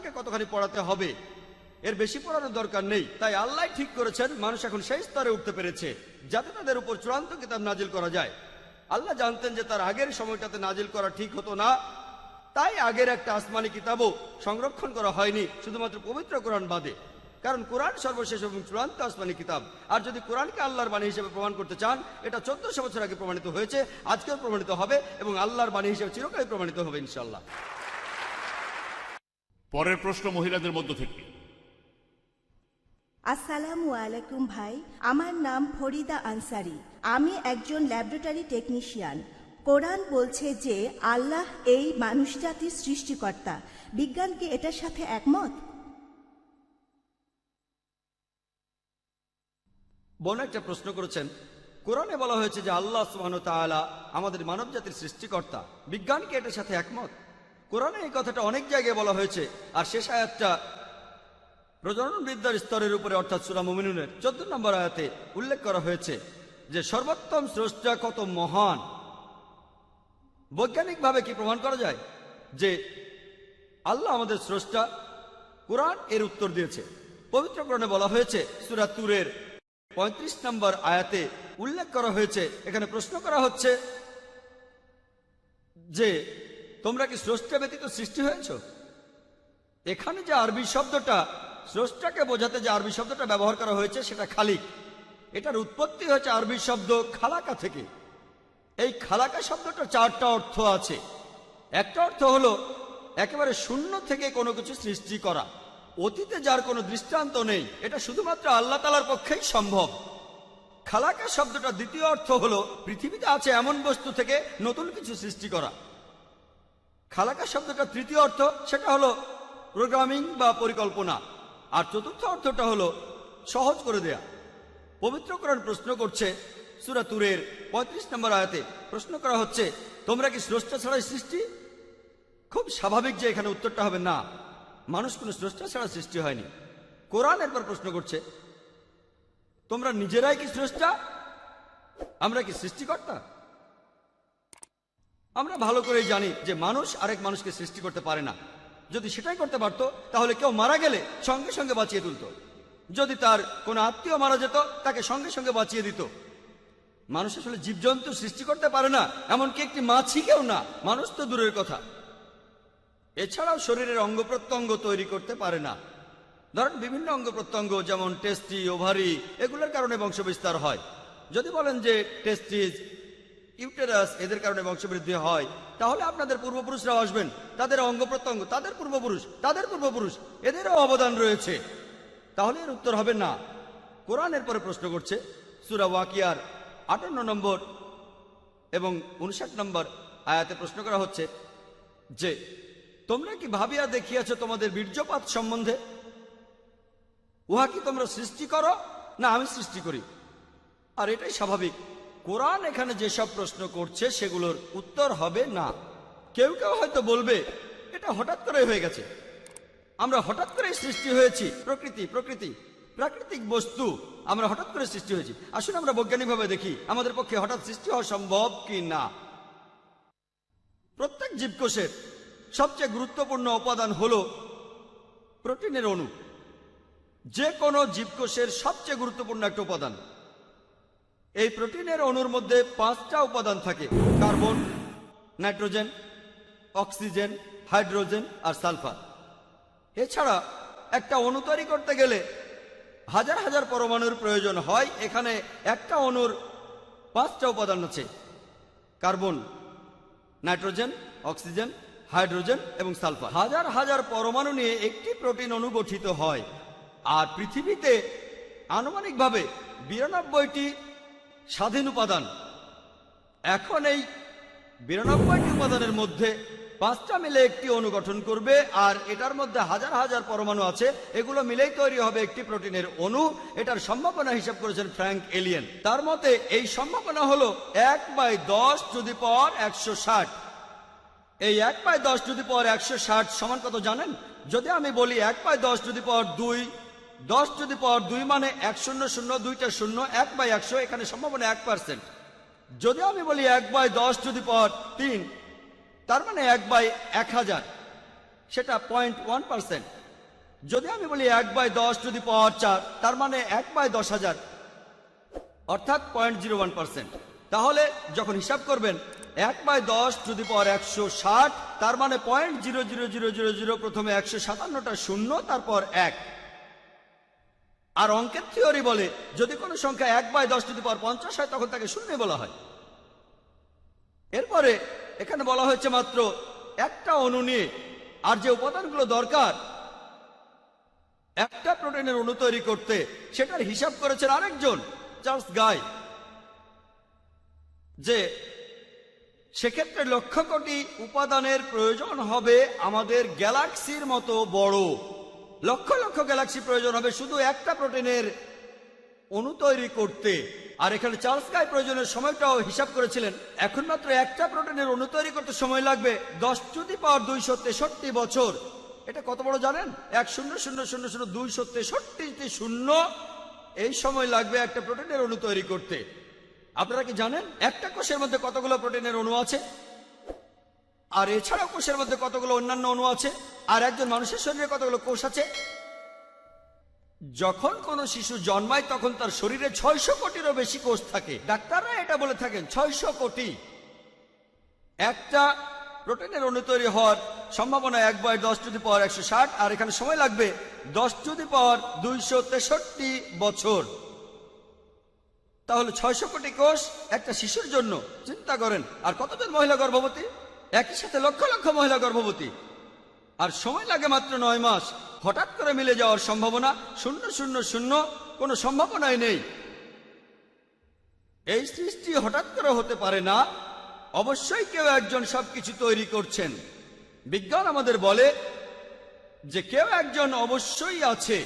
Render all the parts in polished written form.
ছাত্রকে কতখানি পড়াতে হবে, এর বেশি পড়ানোর দরকার নেই। তাই আল্লাহ ঠিক করেছেন মানুষ এখন সেই স্তরে উঠতে পেরেছে যাতে তাদের উপর চূড়ান্ত কিতাব নাজিল করা যায়। আল্লাহ জানতেন যে তার আগের সময়টাতে নাজিল করা ঠিক হতো না, তাই আগের একটা আসমানি কিতাবও সংরক্ষণ করা হয়নি, শুধুমাত্র পবিত্র কোরআন বাদে। কারণ কোরআন সর্বশেষ এবং চূড়ান্ত আসমানি কিতাব। আর যদি কোরআনকে আল্লাহর বাণী হিসেবে প্রমাণ করতে চান, এটা 1400 বছর আগে প্রমাণিত হয়েছে, আজকেও প্রমাণিত হবে এবং আল্লাহর বাণী হিসেবে চিরকালই প্রমাণিত হবে ইনশাআল্লাহ। পরের প্রশ্ন মহিলাদের মধ্য থেকে। আসসালামু আলাইকুম ভাই, আমার নাম ফরিদা আনসারি। আমি একজন ল্যাবরেটরি টেকনিশিয়ান। কোরআন বলছে যে আল্লাহ এই মানুষজাতির সৃষ্টিকর্তা। বিজ্ঞান কি এটার সাথে একমত? বোন একটা প্রশ্ন করেছেন। কোরআনে বলা হয়েছে যে আল্লাহ সুবহানাহু ওয়া তাআলা আমাদের মানব জাতির সৃষ্টিকর্তা। বিজ্ঞান কি এটার সাথে একমত? কোরআনে এই কথাটা অনেক জায়গায় বলা হয়েছে। আর শেষ আয়াতটা প্রজনন বিদ্যার স্তরের উপরে, অর্থাৎ সূরা মুমিনুনের 14 নম্বর আয়াতে উল্লেখ করা হয়েছে যে সর্বোত্তম স্রষ্টা কত মহান। বৈজ্ঞানিকভাবে কি প্রমাণ করা যায় যে আল্লাহ আমাদের স্রষ্টা? কোরআন এর উত্তর দিয়েছে। পবিত্র কোরআনে বলা হয়েছে, সূরা তুরের 35 নম্বর আয়াতে উল্লেখ করা হয়েছে, এখানে প্রশ্ন করা হচ্ছে যে তোমরা কি স্রষ্টা ব্যতীত সৃষ্টি হয়েছ? এখানে যে আরবি শব্দটা, স্রষ্টাকে বোঝাতে যে আরবি শব্দটা ব্যবহার করা হয়েছে সেটা খালিক। এটার উৎপত্তি হয়েছে আরবি শব্দ খালাকা থেকে। এই খালাকা শব্দটা 4টা অর্থ আছে। একটা অর্থ হলো একেবারে শূন্য থেকে কোনো কিছু সৃষ্টি করা, অতীতে যার কোনো দৃষ্টান্ত নেই, এটা শুধুমাত্র আল্লাহ তাআলার পক্ষেই সম্ভব। খালাকা শব্দটা দ্বিতীয় অর্থ হলো পৃথিবীতে আছে এমন বস্তু থেকে নতুন কিছু সৃষ্টি করা। খালাকা শব্দটা তৃতীয় অর্থ, সেটা হলো প্রোগ্রামিং বা পরিকল্পনা। আর চতুর্থ অর্থটা হলো সহজ করে দেয়া। পবিত্র কোরআন প্রশ্ন করছে, সূরা তুরের 35 নম্বর আয়াতে প্রশ্ন করা হচ্ছে, তোমরা কি স্রষ্টা ছাড়াই সৃষ্টি? খুব স্বাভাবিক যে এখানে উত্তরটা হবে না, মানুষ কোনো স্রষ্টা ছাড়া সৃষ্টি হয়নি। কোরআন এরপর প্রশ্ন করছে, তোমরা নিজেরাই কি স্রষ্টা? আমরা কি সৃষ্টিকর্তা? আমরা ভালো করেই জানি যে মানুষ আরেক মানুষকে সৃষ্টি করতে পারে না। যদি সেটাই করতে পারত তাহলে কেউ মারা গেলে সঙ্গে সঙ্গে বাঁচিয়ে তুলত। যদি তার কোনো আত্মীয় মারা যেত তাকে সঙ্গে সঙ্গে বাঁচিয়ে দিত। মানুষ আসলে জীবজন্তু সৃষ্টি করতে পারে না, এমনকি একটি মাছিকেও না, মানুষ তো দূরের কথা। এছাড়াও শরীরের অঙ্গ প্রত্যঙ্গ তৈরি করতে পারে না। ধরেন বিভিন্ন অঙ্গ প্রত্যঙ্গ যেমন টেস্টি, ওভারি, এগুলোর কারণে বংশবিস্তার হয়। যদি বলেন যে টেস্টিস, ইউটেরাস এদের কারণে বংশবৃদ্ধি হয়, তাহলে আপনাদের পূর্বপুরুষরাও আসবেন, তাদের অঙ্গ প্রত্যঙ্গ, তাদের পূর্বপুরুষ এদেরও অবদান রয়েছে। তাহলে এর উত্তর হবে না। কোরআন এরপরে প্রশ্ন করছে, সূরা ওয়াকিয়ার 58 নম্বর এবং 59 নম্বর আয়াতে প্রশ্ন করা হচ্ছে যে তোমরা কি ভাবিয়া দেখিয়াছ তোমাদের বীর্যপাত সম্বন্ধে? উহা কি তোমরা সৃষ্টি করো না আমি সৃষ্টি করি? আর এটাই স্বাভাবিক। কোরআন এখানে যেসব প্রশ্ন করছে সেগুলোর উত্তর হবে না। কেউ কেউ হয়তো বলবে এটা হঠাৎ করে হয়ে গেছে, আমরা হঠাৎ করে সৃষ্টি হয়েছি, প্রাকৃতিক বস্তু আমরা হঠাৎ করে সৃষ্টি হয়েছি। আসলে আমরা বৈজ্ঞানিকভাবে দেখি আমাদের পক্ষে হঠাৎ সৃষ্টি হওয়া সম্ভব কি না। প্রত্যেক জীবকোষের সবচেয়ে গুরুত্বপূর্ণ উপাদান হলো প্রোটিনের অণু। যে কোনো জীবকোষের সবচেয়ে গুরুত্বপূর্ণ একটা উপাদান। এই প্রোটিনের অণুর মধ্যে 5টা উপাদান থাকে: কার্বন, নাইট্রোজেন, অক্সিজেন, হাইড্রোজেন আর সালফার। এছাড়া একটা অণু তৈরি করতে গেলে হাজার হাজার পরমাণুর প্রয়োজন হয়। এখানে একটা অণুর 5টা উপাদান আছে: কার্বন, নাইট্রোজেন, অক্সিজেন, হাইড্রোজেন এবং সালফার। হাজার হাজার পরমাণু নিয়ে একটি প্রোটিন অণু গঠিত হয়। আর পৃথিবীতে আনুমানিকভাবে 92টি স্বাধীন উপাদান। এখন এই 92টি উপাদানের মধ্যে 5টা মিলে একটি অণু গঠন করবে, আর এটার মধ্যে হাজার হাজার পরমাণু আছে, এগুলো মিলেই তৈরি হবে একটি প্রোটিনের অণু। এটার সম্ভাবনা হিসাব করেছেন ফ্র্যাঙ্ক এলিয়েন। তার মতে এই সম্ভাবনা হলো 1/10⁻160। এই 1/10⁻160 সমান কত জানেন? যদি আমি বলি 1/10⁻2, 10⁻2 মানে 100, 2টা শূন্য, 1/100, এখানে সম্ভাবনা 1%। যদি আমি বলি 1/10⁻3, তার মানে 1/1000, সেটা 0.1%। যদি আমি বলি 1/10⁴, তার মানে 1/10,000, অর্থাৎ 0.01%। তাহলে যখন হিসাব করবেন 1/10⁻160, তার মানে 0.00000, প্রথমে 157টা শূন্য, তারপর 1। আর অঙ্কের থিওরি বলে যদি কোনো সংখ্যা 1/10⁻50 হয় তখন তাকে শূন্য বলা হয়। এরপরে এখানে বলা হয়েছে মাত্র একটা অণু নিয়ে, আর যে উপাদানগুলো দরকার একটা প্রোটিনের অণু তৈরি করতে সেটার হিসাব করেছেন আরেকজন, চার্লস গাই, যে সেক্ষেত্রে লক্ষ কোটি উপাদানের প্রয়োজন হবে আমাদের গ্যালাক্সির মতো বড়। লক্ষ লক্ষ গ্যালাক্সি প্রয়োজন হবে শুধু একটা প্রোটিনের অণু তৈরি করতে। আর এখানে চার্লস গাই প্রয়োজনের সময়টাও হিসাব করেছিলেন। এখন মাত্র একটা প্রোটিনের অণু তৈরি করতে সময় লাগবে 10⁻263 বছর। এটা কত বড় জানেন? 100,000,000,263 শূন্য। এই সময় লাগবে একটা প্রোটিনের অণু তৈরি করতে। আপনারা কি জানেন একটা কোষের মধ্যে কতগুলো প্রোটিনের অণু আছে? আর এছাড়াও কোষের মধ্যে কতগুলো অন্যান্য অণু আছে? আর একজন মানুষের শরীরে কতগুলো কোষ আছে? যখন কোনো শিশু জন্মায় তখন তার শরীরে 600 কোটিরও বেশি কোষ থাকে। ডাক্তাররা এটা বলে থাকেন 600 কোটি। একটা প্রোটিনের অণু তৈরি হওয়ার সম্ভাবনা 1/10⁻160, আর এখানে সময় লাগবে 10⁻263 বছর। তাহলে 600 কোটি কোষ একটা শিশুর জন্য, চিন্তা করেন। আর কতজন মহিলা গর্ভবতী? একই সাথে লক্ষ লক্ষ মহিলা গর্ভবতী। আর সময় লাগে মাত্র 9 মাস। হঠাৎ করে মিলে যাওয়ার সম্ভাবনা 000, কোনো সম্ভাবনাই নেই। এই সৃষ্টি হঠাৎ করে হতে পারে না, অবশ্যই কেউ একজন সবকিছু তৈরি করছেন। বিজ্ঞান আমাদের বলে যে কেউ একজন অবশ্যই আছে,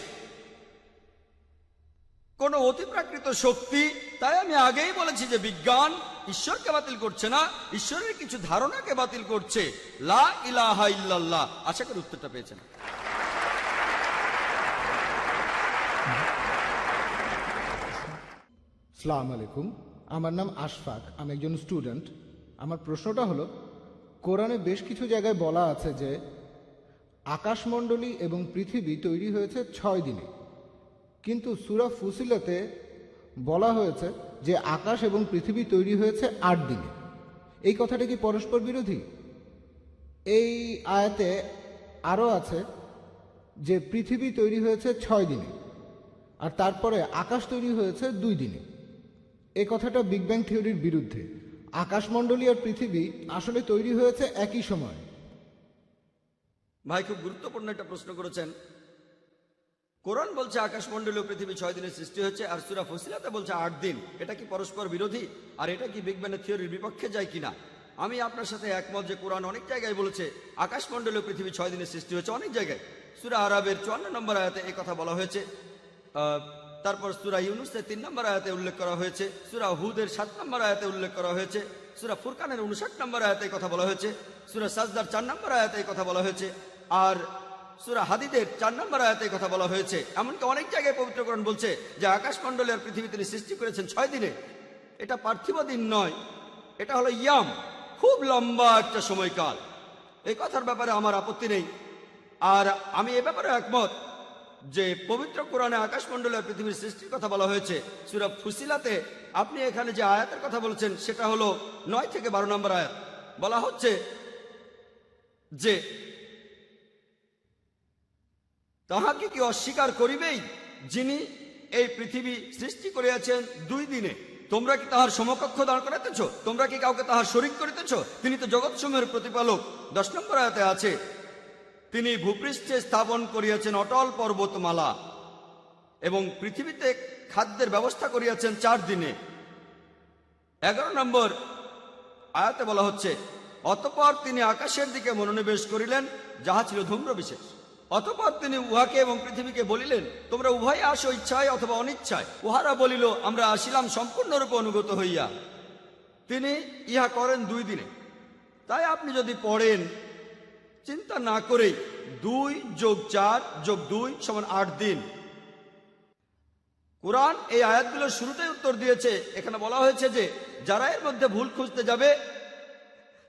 কোনো অতিপ্রাকৃত শক্তি। তাই আমি আগেই বলেছি যে বিজ্ঞান ঈশ্বরকে বাতিল করছে না, ঈশ্বরের কিছু ধারণাকে বাতিল করছে। লা ইলাহা ইল্লাল্লাহ। আশা করি উত্তরটা পেয়েছেন। আসসালামু আলাইকুম, আমার নাম আশফাক, আমি একজন স্টুডেন্ট। আমার প্রশ্নটা হলো, কোরআনে বেশ কিছু জায়গায় বলা আছে যে আকাশমণ্ডলী এবং পৃথিবী তৈরি হয়েছে 6 দিনে, কিন্তু সূরা ফুসিলাতে বলা হয়েছে যে আকাশ এবং পৃথিবী তৈরি হয়েছে 8 দিনে। এই কথাটা কি পরস্পর বিরোধী? এই আয়াতে আরও আছে যে পৃথিবী তৈরি হয়েছে 6 দিনে, আর তারপরে আকাশ তৈরি হয়েছে 2 দিনে। এই কথাটা বিগ ব্যাং থিওরির বিরুদ্ধে। আকাশমণ্ডলী আর পৃথিবী আসলে তৈরি হয়েছে একই সময়। ভাই, খুব গুরুত্বপূর্ণ একটা প্রশ্ন করেছেন। কোরআন বলছে আকাশমণ্ডলী ও পৃথিবী 6 দিনে সৃষ্টি হয়েছে, আর সূরা ফুসিলাতে বলছে 8 দিন। এটা কি পরস্পর বিরোধী? আর এটা কি বিগ ব্যাং থিওরির বিপক্ষে যায় কিনা? আমি আপনার সাথে একমত যে কোরআন অনেক জায়গায় বলেছে আকাশমণ্ডলী ও পৃথিবী 6 দিনে সৃষ্টি হয়েছে। অনেক জায়গায় সূরা আরাবের 54 নম্বর আয়াতে এই কথা বলা হয়েছে। তারপর সূরা ইউনুসের 3 নম্বর আয়াতে উল্লেখ করা হয়েছে, সূরা হুদের 7 নম্বর আয়াতে উল্লেখ করা হয়েছে, সূরা ফুরকানের 59 নম্বর আয়াতে এই কথা বলা হয়েছে, সূরা সাজদার 4 নম্বর আয়াতে এই কথা বলা হয়েছে, আর সূরা হাদিদের 4 নম্বর আয়াতে এই কথা বলা হয়েছে। এমনকি অনেক জায়গায় পবিত্র কোরআন বলছে যে আকাশমণ্ডলী আর পৃথিবী তিনি সৃষ্টি করেছেন 6 দিনে। এটা পার্থিব দিন নয়, এটা হলো ইয়াম, খুব লম্বা একটা সময়কাল। এই কথার ব্যাপারে আমার আপত্তি নেই। আর আমি এ ব্যাপারে একমত যে পবিত্র কোরআনে আকাশমণ্ডলী আর পৃথিবীর সৃষ্টির কথা বলা হয়েছে। সূরা ফুসিলাতে আপনি এখানে যে আয়াতের কথা বলেছেন সেটা হলো 9 থেকে 12 নম্বর আয়াত। বলা হচ্ছে যে তাহাকে কি অস্বীকার করিবেই যিনি এই পৃথিবী সৃষ্টি করিয়াছেন 2 দিনে? তোমরা কি তাহার সমকক্ষ দাঁড় করাইতেছ? তোমরা কি কাউকে তাহার শরীক করিতেছ? তিনি তো জগৎসমূহের প্রতিপালক। 10 নম্বর আয়াতে আছে তিনি ভূপৃষ্ঠে স্থাপন করিয়াছেন অটল পর্বতমালা এবং পৃথিবীতে খাদ্যের ব্যবস্থা করিয়াছেন 4 দিনে। 11 নম্বর আয়াতে বলা হচ্ছে অতঃপর তিনি আকাশের দিকে মনোনিবেশ করিলেন, যাহা ছিল ধূম্র বিশেষ। অতঃপর তিনি উহাকে এবং পৃথিবীকে বলিলেন, তোমরা উভয় আসো ইচ্ছায় অথবা অনিচ্ছায়। উহারা বলিল, আমরা আসিলাম সম্পূর্ণরূপে অনুগত হইয়া। তিনি ইহা করেন 2 দিনে। তাই আপনি যদি পড়েন চিন্তা না করেই 2 + 4 + 2 = 8 দিন। কোরআন এই আয়াতগুলোর শুরুতেই উত্তর দিয়েছে। এখানে বলা হয়েছে যে যারা এর মধ্যে ভুল খুঁজতে যাবে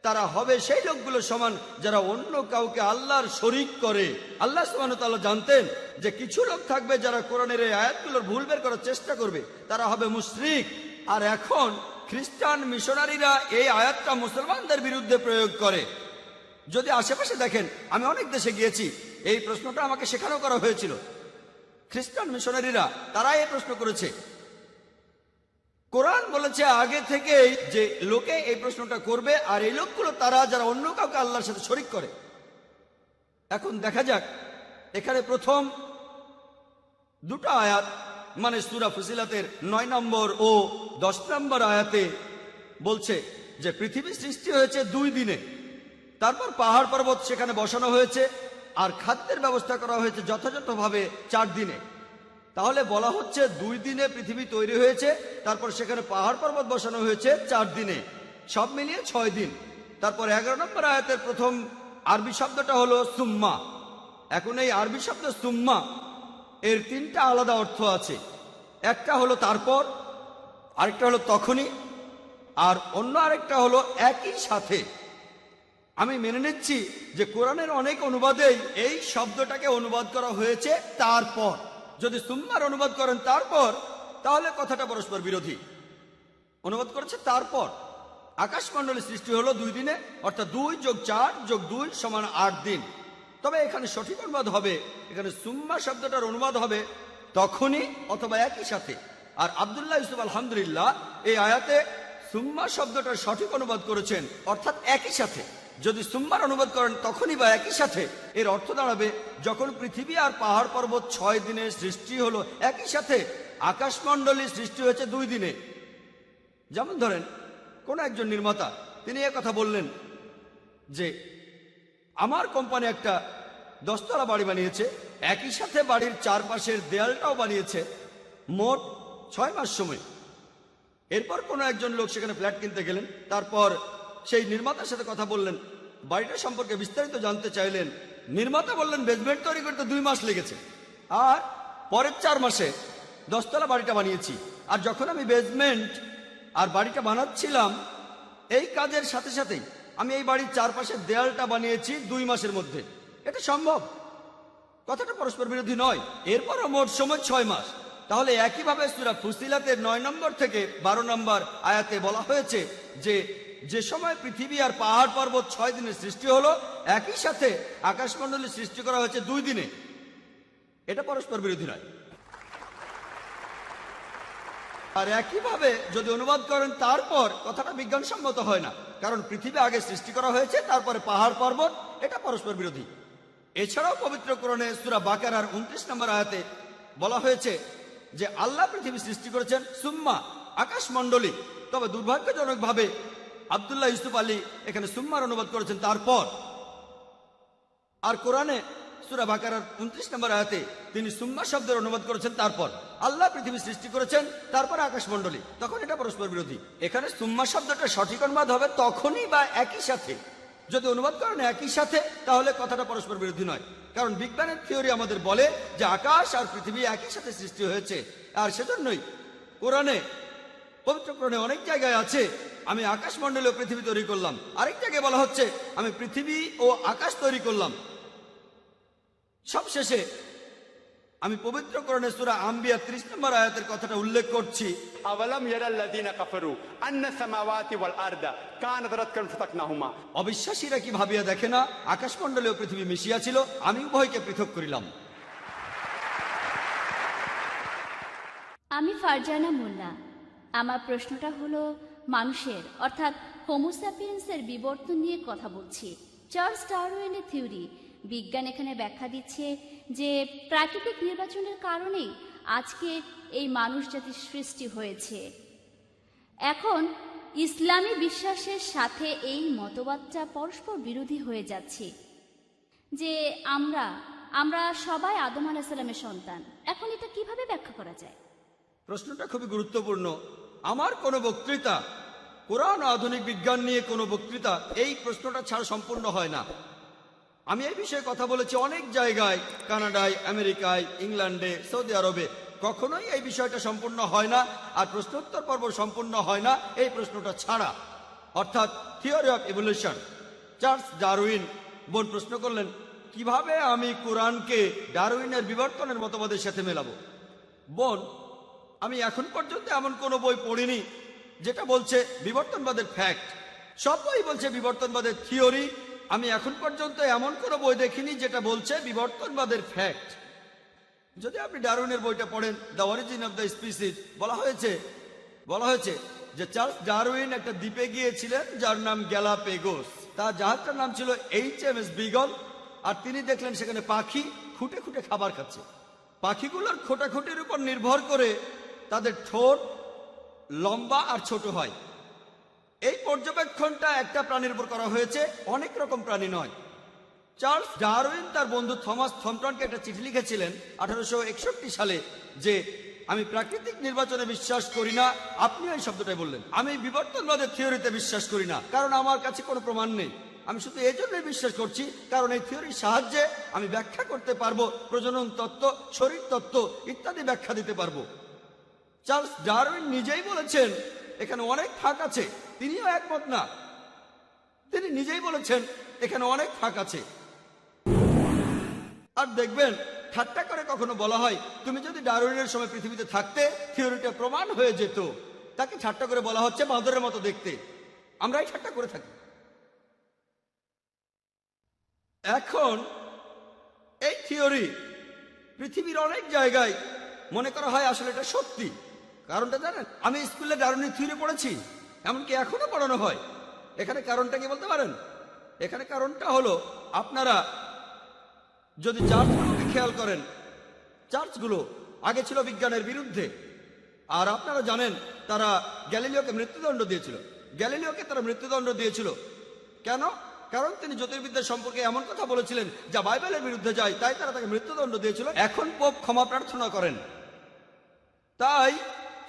তারা হবে সেই লোকগুলো সমান যারা অন্য কাউকে আল্লাহর শরীক করে। আল্লাহ সুবহানাহু ওয়া তাআলা জানতেন যে কিছু লোক থাকবে যারা কোরআনের এই আয়াতগুলোর ভুল বের করার চেষ্টা করবে, তারা হবে মুশরিক। আর এখন খ্রিস্টান মিশনারিরা এই আয়াতটা মুসলমানদের বিরুদ্ধে প্রয়োগ করে। যদি আশেপাশে দেখেন, আমি অনেক দেশে গিয়েছি, এই প্রশ্নটা আমাকে শেখানো করা হয়েছিল। খ্রিস্টান মিশনারিরা তারা এই প্রশ্ন করেছে। কোরআন বলেছে আগে থেকেই যে লোকে এই প্রশ্নটা করবে, আর এই লোকগুলো তারা যারা অন্য কাউকে আল্লাহর সাথে শরীক করে। এখন দেখা যাক, এখানে প্রথম দুটো আয়াত মানে সূরা ফুসিলাতের 9 নম্বর ও 10 নম্বর আয়াতে বলছে যে পৃথিবী সৃষ্টি হয়েছে 2 দিনে, তারপর পাহাড় পর্বত সেখানে বসানো হয়েছে, আর খাদ্যের ব্যবস্থা করা হয়েছে যথাযথভাবে 4 দিনে। তাহলে বলা হচ্ছে 2 দিনে পৃথিবী তৈরি হয়েছে, তারপর সেখানে পাহাড় পর্বত বসানো হয়েছে 4 দিনে, সব মিলিয়ে 6 দিন। তারপর 11 নম্বর আয়াতের প্রথম আরবি শব্দটা হলো সুম্মা। এখন এই আরবি শব্দ সুম্মা এর 3টা আলাদা অর্থ আছে। একটা হলো তারপর, আরেকটা হলো তখনই, আর অন্য আরেকটা হলো একই সাথে। আমি মেনে নিচ্ছি যে কোরআনের অনেক অনুবাদেই এই শব্দটাকে অনুবাদ করা হয়েছে তারপর। যদি সুম্মার অনুবাদ করেন তারপর, তাহলে কথাটা পরস্পর বিরোধী। অনুবাদ করেছে তারপর। আকাশমণ্ডলী সৃষ্টি হলো 2 দিনে, অর্থাৎ 2 + 4 + 2 = 8 দিন। তবে এখানে সঠিক অনুবাদ হবে, এখানে সুম্মা শব্দটার অনুবাদ হবে তখনই অথবা একই সাথে। আর আব্দুল্লাহ ইউসুফ আলহামদুলিল্লাহ এই আয়াতে সুম্মা শব্দটার সঠিক অনুবাদ করেছেন, অর্থাৎ একই সাথে। যদি সুম্মার অনুবাদ করেন তখনই বা একই সাথে, এর অর্থ দাঁড়াবে যখন পৃথিবী আর পাহাড় পর্বত 6 দিনে সৃষ্টি হলো, একই সাথে আকাশমণ্ডলী সৃষ্টি হয়েছে 2 দিনে। যেমন ধরেন কোন একজন নির্মাতা, তিনি কথা বললেন যে আমার কোম্পানি একটা 10 তলা বাড়ি বানিয়েছে, একই সাথে বাড়ির চারপাশের দেয়ালটাও বানিয়েছে, মোট 6 মাস সময়। এরপর কোনো একজন লোক সেখানে ফ্ল্যাট কিনতে গেলেন, তারপর সেই নির্মাতার সাথে কথা বললেন, বাড়িটা সম্পর্কে বিস্তারিত জানতে চাইলেন। নির্মাতা বললেন বেসমেন্ট তৈরি করতে 2 মাস লেগেছে, আর পরের 4 মাসে 10 তলা বাড়িটা বানিয়েছি। আর যখন আমি বেসমেন্ট আর বাড়িটা বানাচ্ছিলাম, এই কাজের সাথে সাথেই আমি এই বাড়ির চারপাশের দেয়ালটা বানিয়েছি 2 মাসের মধ্যে। এটা সম্ভব, কথাটা পরস্পর বিরোধী নয়। এরপরও মোট সময় 6 মাস। তাহলে একইভাবে সূরা ফুসিলাতের 9 নম্বর থেকে 12 নম্বর আয়াতে বলা হয়েছে যে সময় পৃথিবী আর পাহাড় পর্বত 6 দিনে সৃষ্টি হলো, একই সাথে আকাশমণ্ডলী সৃষ্টি করা হয়েছে 2 দিনে। এটা পরস্পর বিরোধী নয়। আর একইভাবে যদি অনুবাদ করেন তারপর, কথাটা বিজ্ঞানসম্মত হয় না, কারণ পৃথিবী আগে সৃষ্টি করা হয়েছে, তারপরে পাহাড় পর্বত, এটা পরস্পর বিরোধী। এছাড়াও পবিত্র কোরআনে সূরা বাকারার 29 নম্বর আয়াতে বলা হয়েছে যে আল্লাহ পৃথিবী সৃষ্টি করেছেন সুম্মা আকাশমণ্ডলী। তবে দুর্ভাগ্যজনকভাবে আব্দুল্লাহ ইউসুফ আলী এখানে সুম্মার অনুবাদ করেছেন তারপর। আর কোরআনে সূরা বাকারার 29 নম্বর আয়াতে তিনি সুম্মা শব্দের অনুবাদ করেছেন তারপর। আল্লাহ পৃথিবী সৃষ্টি করেছেন, তারপরে আকাশমণ্ডলী, তখন এটা পরস্পর বিরোধী। এখানে সুম্মা শব্দটা সঠিক অনুবাদ হবে তখনই বা একই সাথে। যদি অনুবাদ করেন একই সাথে, তাহলে কথাটা পরস্পর বিরোধী নয়, কারণ বিজ্ঞানের থিওরি আমাদের বলে যে আকাশ আর পৃথিবী একই সাথে সৃষ্টি হয়েছে। আর সেজন্যই কোরআনে, পবিত্র কোরআনে অনেক জায়গায় আছে আমি আকাশমণ্ডলী ও পৃথিবী তৈরি করলাম, আরেক জায়গায় বলা হচ্ছে আমি পৃথিবী ও আকাশ তৈরি করলাম। সবশেষে আমি পবিত্র কোরআনে সূরা আম্বিয়া 30 নম্বর আয়াতের কথাটা উল্লেখ করছি। আওয়ালাম ইয়ারাল্লাযীনা কাফারু আন্না সামাওয়াতি ওয়াল আরদা কানাত রাতকান ফাতাকনাহুমা। অবিশ্বাসীরা কি ভাবিয়া দেখে না আকাশমণ্ডলী ও পৃথিবী মিশিয়া ছিল, আমি উভয়কে পৃথক করিলাম। আমি ফারজানা মোল্লা। আমার প্রশ্নটা হলো মানুষের অর্থাৎ হোমোস্যাপিয়েন্সের বিবর্তন নিয়ে কথা বলছি। চার্লস ডারউইনের থিওরি, বিজ্ঞান এখানে ব্যাখ্যা দিচ্ছে যে প্রাকৃতিক নির্বাচনের কারণেই আজকে এই মানুষ জাতির সৃষ্টি হয়েছে। এখন ইসলামী বিশ্বাসের সাথে এই মতবাদটা পরস্পর বিরোধী হয়ে যাচ্ছে যে আমরা সবাই আদম আলাইহিস সালামের সন্তান। এখন এটা কিভাবে ব্যাখ্যা করা যায়? প্রশ্নটা খুবই গুরুত্বপূর্ণ। আমার কোনো বক্তৃতা, কোরআন ও আধুনিক বিজ্ঞান নিয়ে কোনো বক্তৃতা এই প্রশ্নটা ছাড়া সম্পূর্ণ হয় না। আমি এই বিষয়ে কথা বলেছি অনেক জায়গায়, কানাডায়, আমেরিকায়, ইংল্যান্ডে, সৌদি আরবে। কখনোই এই বিষয়টা সম্পূর্ণ হয় না, আর প্রশ্নোত্তর পর্ব সম্পূর্ণ হয় না এই প্রশ্নটা ছাড়া। অর্থাৎ theory of evolution. Charles Darwin বোন প্রশ্ন করলেন, কিভাবে আমি কোরআনকে ডারউইনের বিবর্তনের মতবাদের সাথে মেলাবো? বোন, আমি এখন পর্যন্ত এমন কোনো বই পড়িনি যেটা বলছে বিবর্তনবাদের ফ্যাক্ট। সব বই বলছে বিবর্তনবাদের থিওরি। আমি এখন পর্যন্ত এমন কোনো বই দেখিনি যেটা বলছে বিবর্তনবাদের ফ্যাক্ট। যদি আপনি ডারউইনের বইটা পড়েন, the origin of the species, বলা হয়েছে যে চার্লস ডারউইন একটা দ্বীপে গিয়েছিলেন যার নাম গ্যালাপেগোস। তার জাহাজটার নাম ছিল HMS বিগল। আর তিনি দেখলেন সেখানে পাখি খুঁটে খুঁটে খাবার খাচ্ছে। পাখিগুলোর খোঁটাখুটির উপর নির্ভর করে তাদের ঠোঁট লম্বা আর ছোট হয়। এই পর্যবেক্ষণটা একটা প্রাণীর উপর করা হয়েছে, অনেক রকম প্রাণী নয়। চার্লস ডারউইন তার বন্ধু থমাস থমটনকে একটা চিঠি লিখেছিলেন 1861 সালে যে আমি প্রাকৃতিক নির্বাচনে বিশ্বাস করি না। আপনিও এই শব্দটাই বললেন। আমি বিবর্তনবাদের থিওরিতে বিশ্বাস করি না, কারণ আমার কাছে কোনো প্রমাণ নেই। আমি শুধু এই জন্যই বিশ্বাস করছি কারণ এই থিওরির সাহায্যে আমি ব্যাখ্যা করতে পারবো, প্রজনন তত্ত্ব, শরীর তত্ত্ব ইত্যাদি ব্যাখ্যা দিতে পারবো। চার্লস ডারউইন নিজেই বলেছেন এখানে অনেক ফাঁক আছে। তিনিও একমত না, তিনি নিজেই বলেছেন এখানে অনেক ফাঁক আছে। আর দেখবেন ঠাট্টা করে কখনো বলা হয়, তুমি যদি ডারউইনের সময় পৃথিবীতে থাকতে থিওরিটা প্রমাণ হয়ে যেত। তাকে ঠাট্টা করে বলা হচ্ছে বাঁদরের মতো দেখতে। আমরাই ঠাট্টা করে থাকি। এখন এই থিওরি পৃথিবীর অনেক জায়গায় মনে করা হয় আসলে এটা সত্যি। কারণটা জানেন? আমি স্কুলে ডারউইনের থিওরি পড়েছি, এমনকি এখনো পড়ানো হয়। এখানে কারণটা কি বলতে পারেন? এখানে কারণটা হলো, আপনারা যদি চার্চগুলোকে খেয়াল করেন, চার্চগুলো আগে ছিল বিজ্ঞানের বিরুদ্ধে। আর আপনারা জানেন তারা গ্যালিলিওকে মৃত্যুদণ্ড দিয়েছিল। কেন? কারণ তিনি জ্যোতির্বিদ্যা সম্পর্কে এমন কথা বলেছিলেন যা বাইবেলের বিরুদ্ধে যায়, তাই তারা তাকে মৃত্যুদণ্ড দিয়েছিল। এখন পোপ ক্ষমা প্রার্থনা করেন। তাই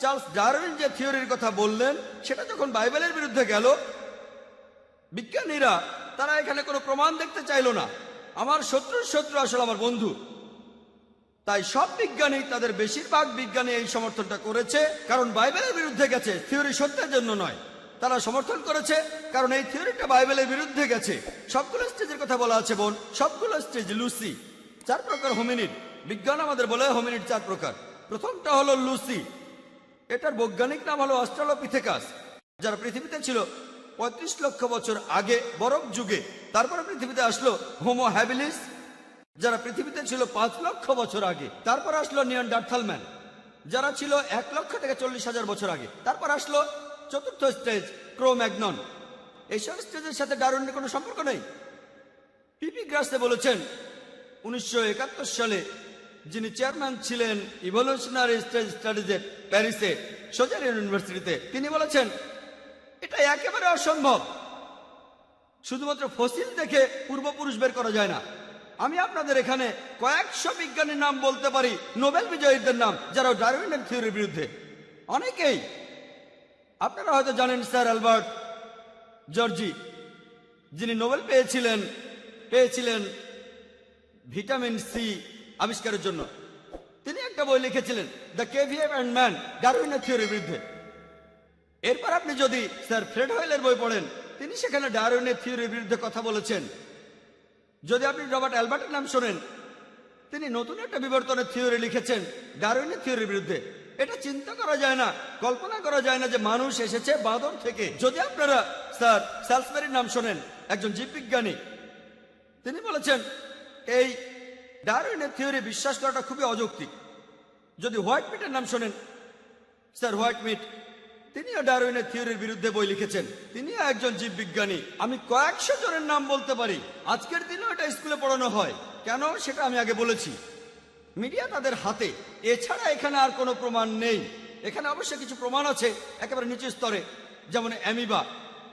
চার্লস ডারউইন যে থিওরির কথা বললেন সেটা যখন বাইবেলের বিরুদ্ধে গেল, বিজ্ঞানীরা তারা এখানে কোনো প্রমাণ দেখতে চাইল না। আমার শত্রুর শত্রু আসলে আমার বন্ধু। তাই সব বিজ্ঞানী, তাদের বেশিরভাগ বিজ্ঞানী এই সমর্থনটা করেছে কারণ বাইবেলের বিরুদ্ধে গেছে, থিওরি সত্যের জন্য নয়। তারা সমর্থন করেছে কারণ এই থিওরিটা বাইবেলের বিরুদ্ধে গেছে। সবগুলো স্টেজের কথা বলা আছে বোন, সবগুলো স্টেজ। লুসি, 4 প্রকার হোমিনিড। বিজ্ঞান আমাদের বলে হোমিনিড 4 প্রকার। প্রথমটা হলো লুসি। এটার বৈজ্ঞানিক নাম হলো অস্ট্রালোপিথেকাস, যারা পৃথিবীতে ছিল 35 লক্ষ বছর আগে বরফ যুগে। তারপরে পৃথিবীতে আসলো হোমো হ্যাবিলিস, যারা পৃথিবীতে ছিল 5 লক্ষ বছর আগে। তারপর আসলো নিয়ানডার্থাল ম্যান, যারা ছিল 1 লক্ষ থেকে 40,000 বছর আগে। তারপর আসলো চতুর্থ স্টেজ, ক্রো-ম্যাগনন। এইসব স্টেজের সাথে ডারউইনের কোনো সম্পর্ক নেই। পিপি গ্রাসে বলেছেন 1971 সালে, যিনি চেয়ারম্যান ছিলেন ইভলিউশনারি স্টাডিজের প্যারিসে সোজার ইউনিভার্সিটিতে, তিনি বলেছেন এটা একেবারে অসম্ভব। শুধুমাত্র ফসিল দেখে পূর্বপুরুষ বের করা যায় না। আমি আপনাদের এখানে কয়েকশো বিজ্ঞানীর নাম বলতে পারি, নোবেল বিজয়ীদের নাম, যারা ডারউইনের থিওরির বিরুদ্ধে। অনেকেই আপনারা হয়তো জানেন স্যার অ্যালবার্ট জর্জি, যিনি নোবেল পেয়েছিলেন ভিটামিন সি আবিষ্কারের জন্য। তিনি একটা বই লিখেছিলেন, দ্য কেভিএফ অ্যান্ড ম্যান, ডারউইনের থিওরির বিরুদ্ধে। এরপর আপনি যদি স্যার ফ্রেড হোয়েলের বই পড়েন, তিনি সেখানে ডারউইনের থিওরির বিরুদ্ধে কথা বলেছেন। যদি আপনি রবার্ট অ্যালবার্টের নাম শোনেন, তিনি নতুন একটা বিবর্তনের থিওরি লিখেছেন ডারউইনের থিওরির বিরুদ্ধে। এটা চিন্তা করা যায় না, কল্পনা করা যায় না যে মানুষ এসেছে বাঁদর থেকে। যদি আপনারা স্যার স্যালসবেরির নাম শোনেন, একজন জীববিজ্ঞানী, তিনি বলেছেন এই ডারউইনের থিওরি বিশ্বাস করাটা খুবই অযৌক্তিক। যদি হোয়াইট মিটের নাম শোনেন, স্যার হোয়াইট মিট, তিনিও ডারউইনের থিওরির বিরুদ্ধে বই লিখেছেন। তিনিও একজন জীববিজ্ঞানী। আমি কয়েকশো জনের নাম বলতে পারি। আজকের দিনেও এটা স্কুলে পড়ানো হয়। কেন সেটা আমি আগে বলেছি। মিডিয়া তাদের হাতে, এছাড়া এখানে আর কোনো প্রমাণ নেই। এখানে অবশ্য কিছু প্রমাণ আছে একেবারে নিচু স্তরে, যেমন অ্যামিবা।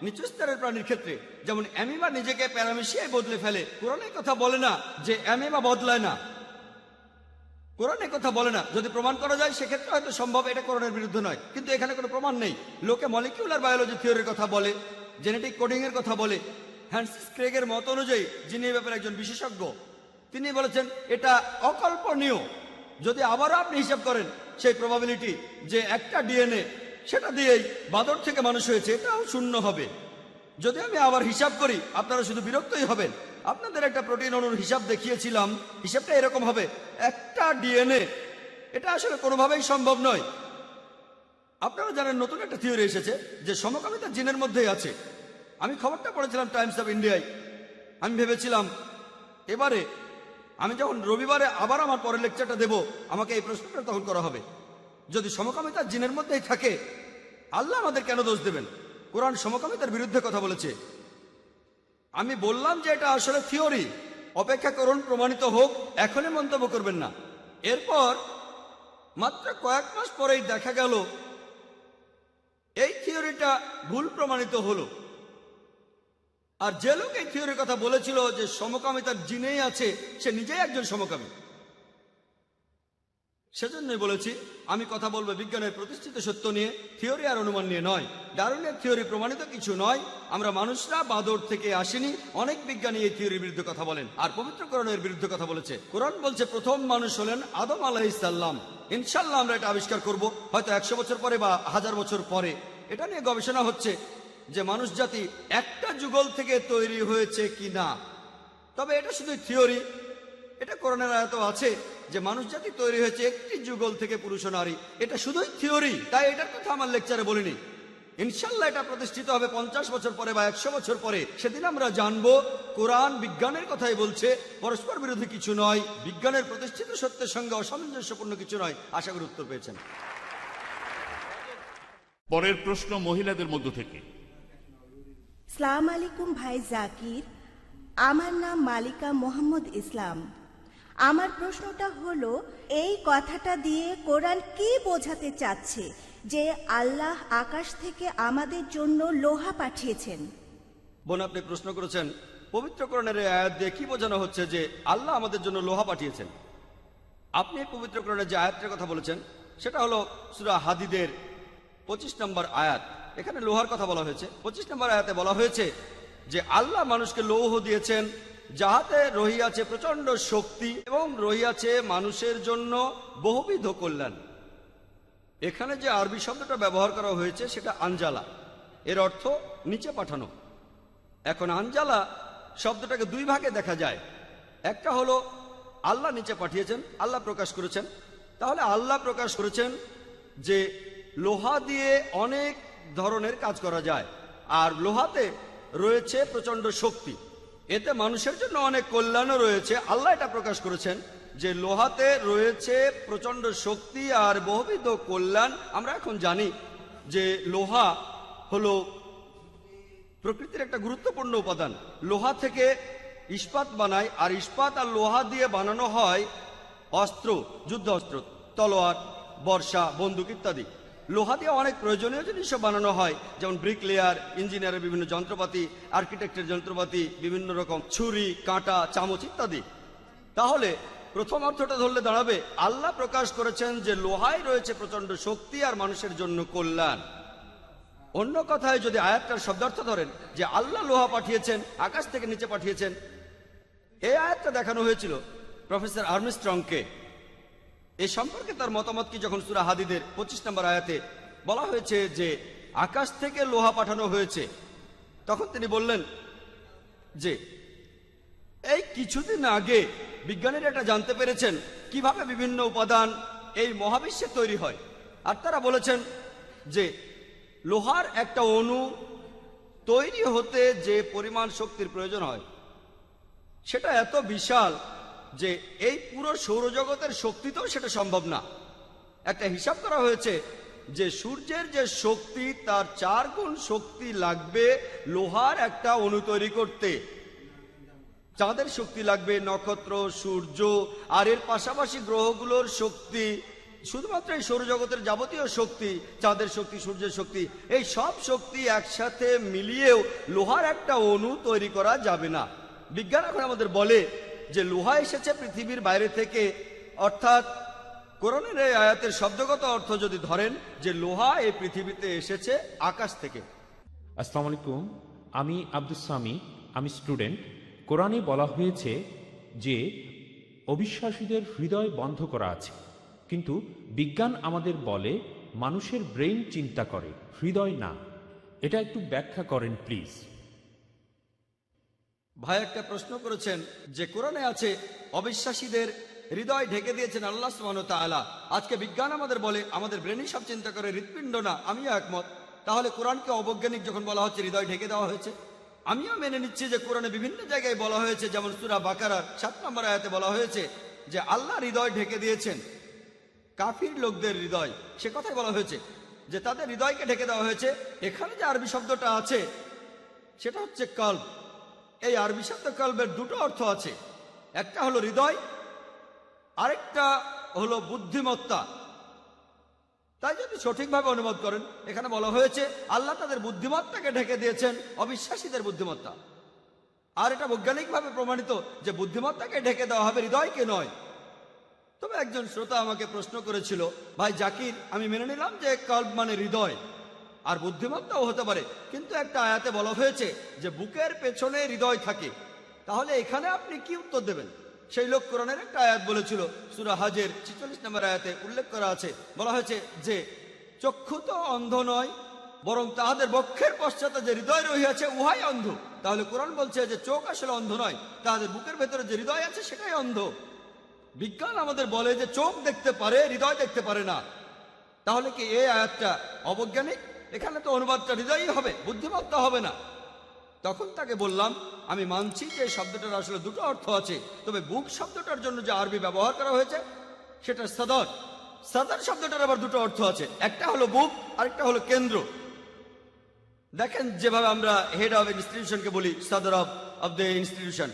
নিচু স্তরের প্রাণীর ক্ষেত্রে যেমন অ্যামিবা নিজেকে প্যারামিশিয়ায় বদলে ফেলে। কোরআনের কথা বলে না যে অ্যামিবা বদলায় না, কোরআনের কথা বলে না। যদি প্রমাণ করা যায় সেক্ষেত্রে হয়তো সম্ভব, এটা কোরআনের বিরুদ্ধে নয়। কিন্তু এখানে কোনো প্রমাণ নেই। লোকে মলিকিউলার বায়োলজি থিওরির কথা বলে, জেনেটিক কোডিং এর কথা বলে। হ্যান্সিস ক্রেগের মত অনুযায়ী, যিনি এই ব্যাপারে একজন বিশেষজ্ঞ, তিনি বলেছেন এটা অকল্পনীয়। যদি আবারও আপনি হিসাব করেন সেই প্রবাবিলিটি যে একটা ডিএনএ, সেটা দিয়েই বাঁদর থেকে মানুষ হয়েছে, এটাও শূন্য হবে। যদি আমি আবার হিসাব করি আপনারা শুধু বিরক্তই হবেন। আপনাদের একটা প্রোটিন অণুর হিসাব দেখিয়েছিলাম, হিসাবটা এরকম হবে, একটা ডিএনএ। এটা আসলে কোনোভাবেই সম্ভব নয়। আপনারা জানেন নতুন একটা থিওরি এসেছে যে সমকামিতা জিনের মধ্যেই আছে। আমি খবরটা পড়েছিলাম টাইমস অফ ইন্ডিয়ায়। আমি ভেবেছিলাম এবারে আমি যখন রবিবারে আবার আমার পরের লেকচারটা দেব, আমাকে এই প্রশ্নটা তখন করা হবে, যদি সমকামিতা জিনের মধ্যেই থাকে আল্লাহ আমাদের কেন দোষ দেবেন? কোরআন সমকামিতার বিরুদ্ধে কথা বলেছে। আমি বললাম যে এটা আসলে থিওরি, অপেক্ষা করুন প্রমাণিত হোক, এখনই মন্তব্য করবেন না। এরপর মাত্র কয়েক মাস পরেই দেখা গেল এই থিওরিটা ভুল প্রমাণিত হলো। আর যে লোক এই থিওরির কথা বলেছিল যে সমকামিতার জিনেই আছে, সে নিজেই একজন সমকামী। সেজন্যই বলেছি আমি কথা বলবো বিজ্ঞানের প্রতিষ্ঠিত সত্য নিয়ে, থিওরি আর অনুমান নিয়ে নয়। ডারউইনের থিওরি প্রমাণিত কিছু নয়। আমরা মানুষরা বাদর থেকে আসিনি। অনেক বিজ্ঞানী এই থিওরির বিরুদ্ধে কথা বলেন, আর পবিত্র কোরআনের বিরুদ্ধে কথা বলেছে। কোরআন বলছে প্রথম মানুষ হলেন আদম আলাইহিস সালাম। ইনশাল্লাহ আমরা এটা আবিষ্কার করব, হয়তো 100 বছর পরে বা 1000 বছর পরে। এটা নিয়ে গবেষণা হচ্ছে যে মানুষ জাতি একটা যুগল থেকে তৈরি হয়েছে কিনা। তবে এটা শুধু থিওরি। এটা কোরআনের আয়াতও আছে যে মানুষ জাতি তৈরি হয়েছে একটি যুগল থেকে, পুরুষ ও নারী। এটা শুধুই থিওরি, তাই এটার কথা আমার লেকচারে বলিনি। ইনশাল্লাহ এটা প্রতিষ্ঠিত হবে 50 বছর পরে বা 100 বছর পরে। সেদিন আমরা জানবো কোরআন বিজ্ঞানের কথাই বলছে, পরস্পর বিরোধী কিছু নয়, বিজ্ঞানের প্রতিষ্ঠিত সত্যের সঙ্গে অসামঞ্জস্যপূর্ণ কিছু নয়। আশা করি উত্তর পেয়েছেন। পরের প্রশ্ন মহিলাদের মধ্য থেকে। সালাম আলাইকুম ভাই জাকির, আমার নাম মালিকা মোহাম্মদ ইসলাম। আমার প্রশ্নটা হলো, এই কথাটা দিয়ে কোরআন কি বোঝাতে চাচ্ছে যে আল্লাহ আকাশ থেকে আমাদের জন্য লোহা পাঠিয়েছেন? বোন, আপনি প্রশ্ন করেছেন পবিত্র কোরআনের এই আয়াত দিয়ে কি বোঝানো হচ্ছে যে আল্লাহ আমাদের জন্য লোহা পাঠিয়েছেন। আপনি পবিত্র কোরআনের যে আয়াতটার কথা বলেছেন সেটা হলো সূরা হাদিদের 25 নম্বর আয়াত। এখানে লোহার কথা বলা হয়েছে। 25 নম্বর আয়াতে বলা হয়েছে যে আল্লাহ মানুষকে লৌহ দিয়েছেন, যাহাতে রহিয়াছে প্রচন্ড শক্তি এবং রহিয়াছে মানুষের জন্য বহুবিধ কল্যাণ। এখানে যে আরবি শব্দটা ব্যবহার করা হয়েছে সেটা আঞ্জালা, এর অর্থ নিচে পাঠানো। এখন আঞ্জালা শব্দটাকে দুই ভাগে দেখা যায়। একটা হলো আল্লাহ নিচে পাঠিয়েছেন, আল্লাহ প্রকাশ করেছেন। তাহলে আল্লাহ প্রকাশ করেছেন যে লোহা দিয়ে অনেক ধরনের কাজ করা যায়, আর লোহাতে রয়েছে প্রচন্ড শক্তি, এতে মানুষের জন্য অনেক কল্যাণও রয়েছে। আল্লাহ এটা প্রকাশ করেছেন যে লোহাতে রয়েছে প্রচন্ড শক্তি আর বহুবিধ কল্যাণ। আমরা এখন জানি যে লোহা হলো প্রকৃতির একটা গুরুত্বপূর্ণ উপাদান। লোহা থেকে ইস্পাত বানায়, আর ইস্পাত আর লোহা দিয়ে বানানো হয় অস্ত্র, যুদ্ধ অস্ত্র, তলোয়ার, বর্ষা, বন্দুক ইত্যাদি। লোহা দিয়ে অনেক প্রয়োজনীয় জিনিসও বানানো হয়, যেমন ব্রিক লেয়ার, ইঞ্জিনিয়ারের বিভিন্ন যন্ত্রপাতি, আর্কিটেক্টের যন্ত্রপাতি, বিভিন্ন রকম ছুরি, কাঁটা, চামচ ইত্যাদি। তাহলে প্রথম অর্থটা ধরলে দাঁড়াবে আল্লাহ প্রকাশ করেছেন যে লোহায় রয়েছে প্রচন্ড শক্তি আর মানুষের জন্য কল্যাণ। অন্য কথায় যদি আয়াতটার শব্দার্থ ধরেন যে আল্লাহ লোহা পাঠিয়েছেন, আকাশ থেকে নিচে পাঠিয়েছেন, এই আয়াতটা দেখানো হয়েছিল প্রফেসর আর্মস্ট্রংকে। এই সম্পর্কে তার মতামত কি যখন সূরা হাদিদের 25 নম্বর আয়াতে বলা হয়েছে যে আকাশ থেকে লোহা পাঠানো হয়েছে, তখন তিনি বললেন যে এই কিছুদিন আগে বিজ্ঞানীরা এটা জানতে পেরেছেন কিভাবে বিভিন্ন উপাদান এই মহাবিশ্বে তৈরি হয়। আর তারা বলেছেন যে লোহার একটা অণু তৈরি হতে যে পরিমাণ শক্তির প্রয়োজন হয় সেটা এত বিশাল যে এই পুরো সৌরজগতের শক্তিতেও সেটা সম্ভব না। একটা হিসাব করা হয়েছে যে সূর্যের যে শক্তি তার 4 গুণ শক্তি লাগবে লোহার একটা অণু তৈরি করতে। চাঁদের শক্তি লাগবে, নক্ষত্র, সূর্য, আর এর পাশাপাশি গ্রহগুলোর শক্তি, শুধুমাত্র এই সৌরজগতের যাবতীয় শক্তি, চাঁদের শক্তি, সূর্যের শক্তি, এই সব শক্তি একসাথে মিলিয়েও লোহার একটা অণু তৈরি করা যাবে না। বিজ্ঞান এখন আমাদের বলে যে লোহা এসেছে পৃথিবীর বাইরে থেকে, অর্থাৎ কোরআনের এই আয়াতের শব্দগত অর্থ যদি ধরেন যে লোহা এই পৃথিবীতে এসেছে আকাশ থেকে। আসসালামু আলাইকুম, আমি আব্দুস সামি, আমি স্টুডেন্ট। কোরআনে বলা হয়েছে যে অবিশ্বাসীদের হৃদয় বন্ধ করা আছে, কিন্তু বিজ্ঞান আমাদের বলে মানুষের ব্রেইন চিন্তা করে, হৃদয় না। এটা একটু ব্যাখ্যা করেন প্লিজ। ভাই একটা প্রশ্ন করেছেন যে কোরআনে আছে অবিশ্বাসীদের হৃদয় ঢেকে দিয়েছেন আল্লাহ সুবহানাহু ওয়া তাআলা। আজকে বিজ্ঞান আমাদের বলে আমাদের ব্রেনই সব চিন্তা করে, হৃৎপিণ্ড না। আমিও একমত। তাহলে কোরআনকে অবৈজ্ঞানিক যখন বলা হচ্ছে হৃদয় ঢেকে দেওয়া হয়েছে, আমিও মেনে নিচ্ছি যে কোরআনে বিভিন্ন জায়গায় বলা হয়েছে, যেমন সূরা বাকারার 7 নম্বর আয়াতে বলা হয়েছে যে আল্লাহ হৃদয় ঢেকে দিয়েছেন কাফির লোকদের হৃদয়। সে কথাই বলা হয়েছে যে তাদের হৃদয়কে ঢেকে দেওয়া হয়েছে। এখানে যে আরবি শব্দটা আছে সেটা হচ্ছে কল্ব। এই আরবি শব্দ কল্বের দুটো অর্থ আছে, একটা হলো হৃদয়, আরেকটা হলো বুদ্ধিমত্তা। তাই যদি সঠিকভাবে অনুবাদ করেন, এখানে বলা হয়েছে আল্লাহ তাদের বুদ্ধিমত্তাকে ঢেকে দিয়েছেন অবিশ্বাসীদের বুদ্ধিমত্তা। আর এটা বৈজ্ঞানিকভাবে প্রমাণিত যে বুদ্ধিমত্তাকে ঢেকে দেওয়া হবে, হৃদয়কে নয়। তবে একজন শ্রোতা আমাকে প্রশ্ন করেছিল, ভাই জাকির, আমি মেনে নিলাম যে কল্ব মানে হৃদয় আর বুদ্ধিমত্তাও হতে পারে, কিন্তু একটা আয়াতে বলা হয়েছে যে বুকের পেছনে হৃদয় থাকে। তাহলে এখানে আপনি কি উত্তর দেবেন? সেই লোক কোরআনের একটা আয়াত বলেছিল, সূরা হাজের 46 নম্বর আয়াতে উল্লেখ করা আছে, বলা হয়েছে যে চক্ষু তো অন্ধ নয়, বরং তাহাদের বক্ষের পশ্চাতে যে হৃদয় রহিয়াছে উহাই অন্ধ। তাহলে কোরআন বলছে যে চোখ আসলে অন্ধ নয়, তাহাদের বুকের ভেতরে যে হৃদয় আছে সেটাই অন্ধ। বিজ্ঞান আমাদের বলে যে চোখ দেখতে পারে, হৃদয় দেখতে পারে না। তাহলে কি এই আয়াতটা অবৈজ্ঞানিক? এখানে তো অনুবাদটা হৃদয়ই হবে, বুদ্ধিমত্তা হবে না। তখন তাকে বললাম, আমি মানছি যে শব্দটার আসলে দুটো অর্থ আছে, তবে বুক শব্দটার জন্য যে আরবি ব্যবহার করা হয়েছে সেটা সদর। সদর শব্দটার আবার দুটো অর্থ আছে, একটা হলো বুক, আরেকটা হলো কেন্দ্র। দেখেন যেভাবে আমরা হেড অফ ইনস্টিটিউশনকে বলি সদর অফ দ্য ইনস্টিটিউশন,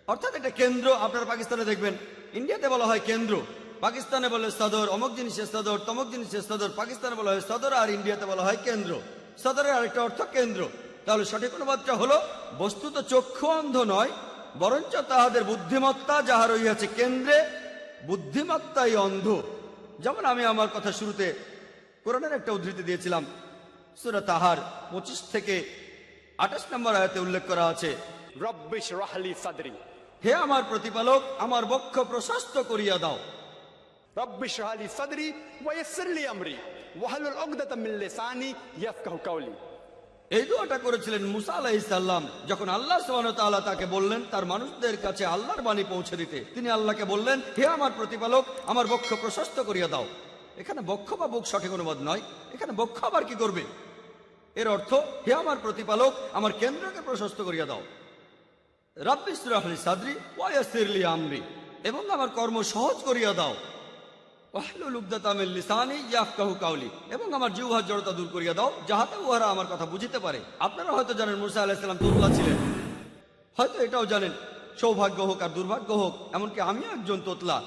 অর্থাৎ এটা কেন্দ্র। আপনারা পাকিস্তানে দেখবেন, ইন্ডিয়াতে বলা হয় কেন্দ্র, পাকিস্তানে বলে সদর, অমুক জিনিসের সদর, তমুক জিনিসের সদর। পাকিস্তানে বলা হয় সদর আর ইন্ডিয়াতে বলা হয় কেন্দ্র। সদরের আরেকটা অর্থ কেন্দ্র। তাহলে সঠিক অনুবাদটা হলো বস্তুত চক্ষু অন্ধ নয়, বরঞ্চ তাহাদের বুদ্ধিমত্তা যাহা রহিয়াছে কেন্দ্রে, বুদ্ধিমত্তাই অন্ধ। যেমন আমি আমার কথা শুরুতে কোরআনের একটা উদ্ধৃতি দিয়েছিলাম, সূরা তাহার 25 থেকে 28 নম্বর আয়াতে উল্লেখ করা আছে, رب اشرح لي صدري হে আমার প্রতিপালক, আমার বক্ষ প্রশস্ত করিয়া দাও। رب اشرح لي صدري ويسر لي امري واحلل عقدة من لساني يفقهوا قولي। এই দোয়াটা করেছিলেন মুসা আলাইহিস সালাম যখন আল্লাহ সুবহানাহু ওয়া তাআলা তাকে বললেন তার মানুষদের কাছে আল্লাহর বাণী পৌঁছে দিতে। তিনি আল্লাহকে বললেন, হে আমার প্রতিপালক, আমার বক্ষ প্রশস্ত করিয়া দাও। এখানে বক্ষ বা বুক সঠিক অনুবাদ নয়, এখানে বক্ষ আবার কি করবে? এর অর্থ, হে আমার প্রতিপালক, আমার কেন্দ্রকে প্রশস্ত করিয়া দাও। রাব্বি ইশরাহ লি সাদরি ওয়া ইয়াসসির লি আমরি, এবং আমার কর্ম সহজ করিয়া দাও। ওয়াহলুল উকদাতাম মিন লিসানি ইয়াফকাহু কাওলি, এবং আমার জিহ্বার জড়তা দূর করিয়া দাও, যাহাতে উহারা আমার কথা বুঝিতে পারে। আপনারা হয়তো জানেন মুসা আলাইহিস সালাম তোতলা ছিলেন, হয়তো এটাও জানেন সৌভাগ্য হোক আর দুর্ভাগ্য হোক, এমনকি আমিও একজন তোতলা।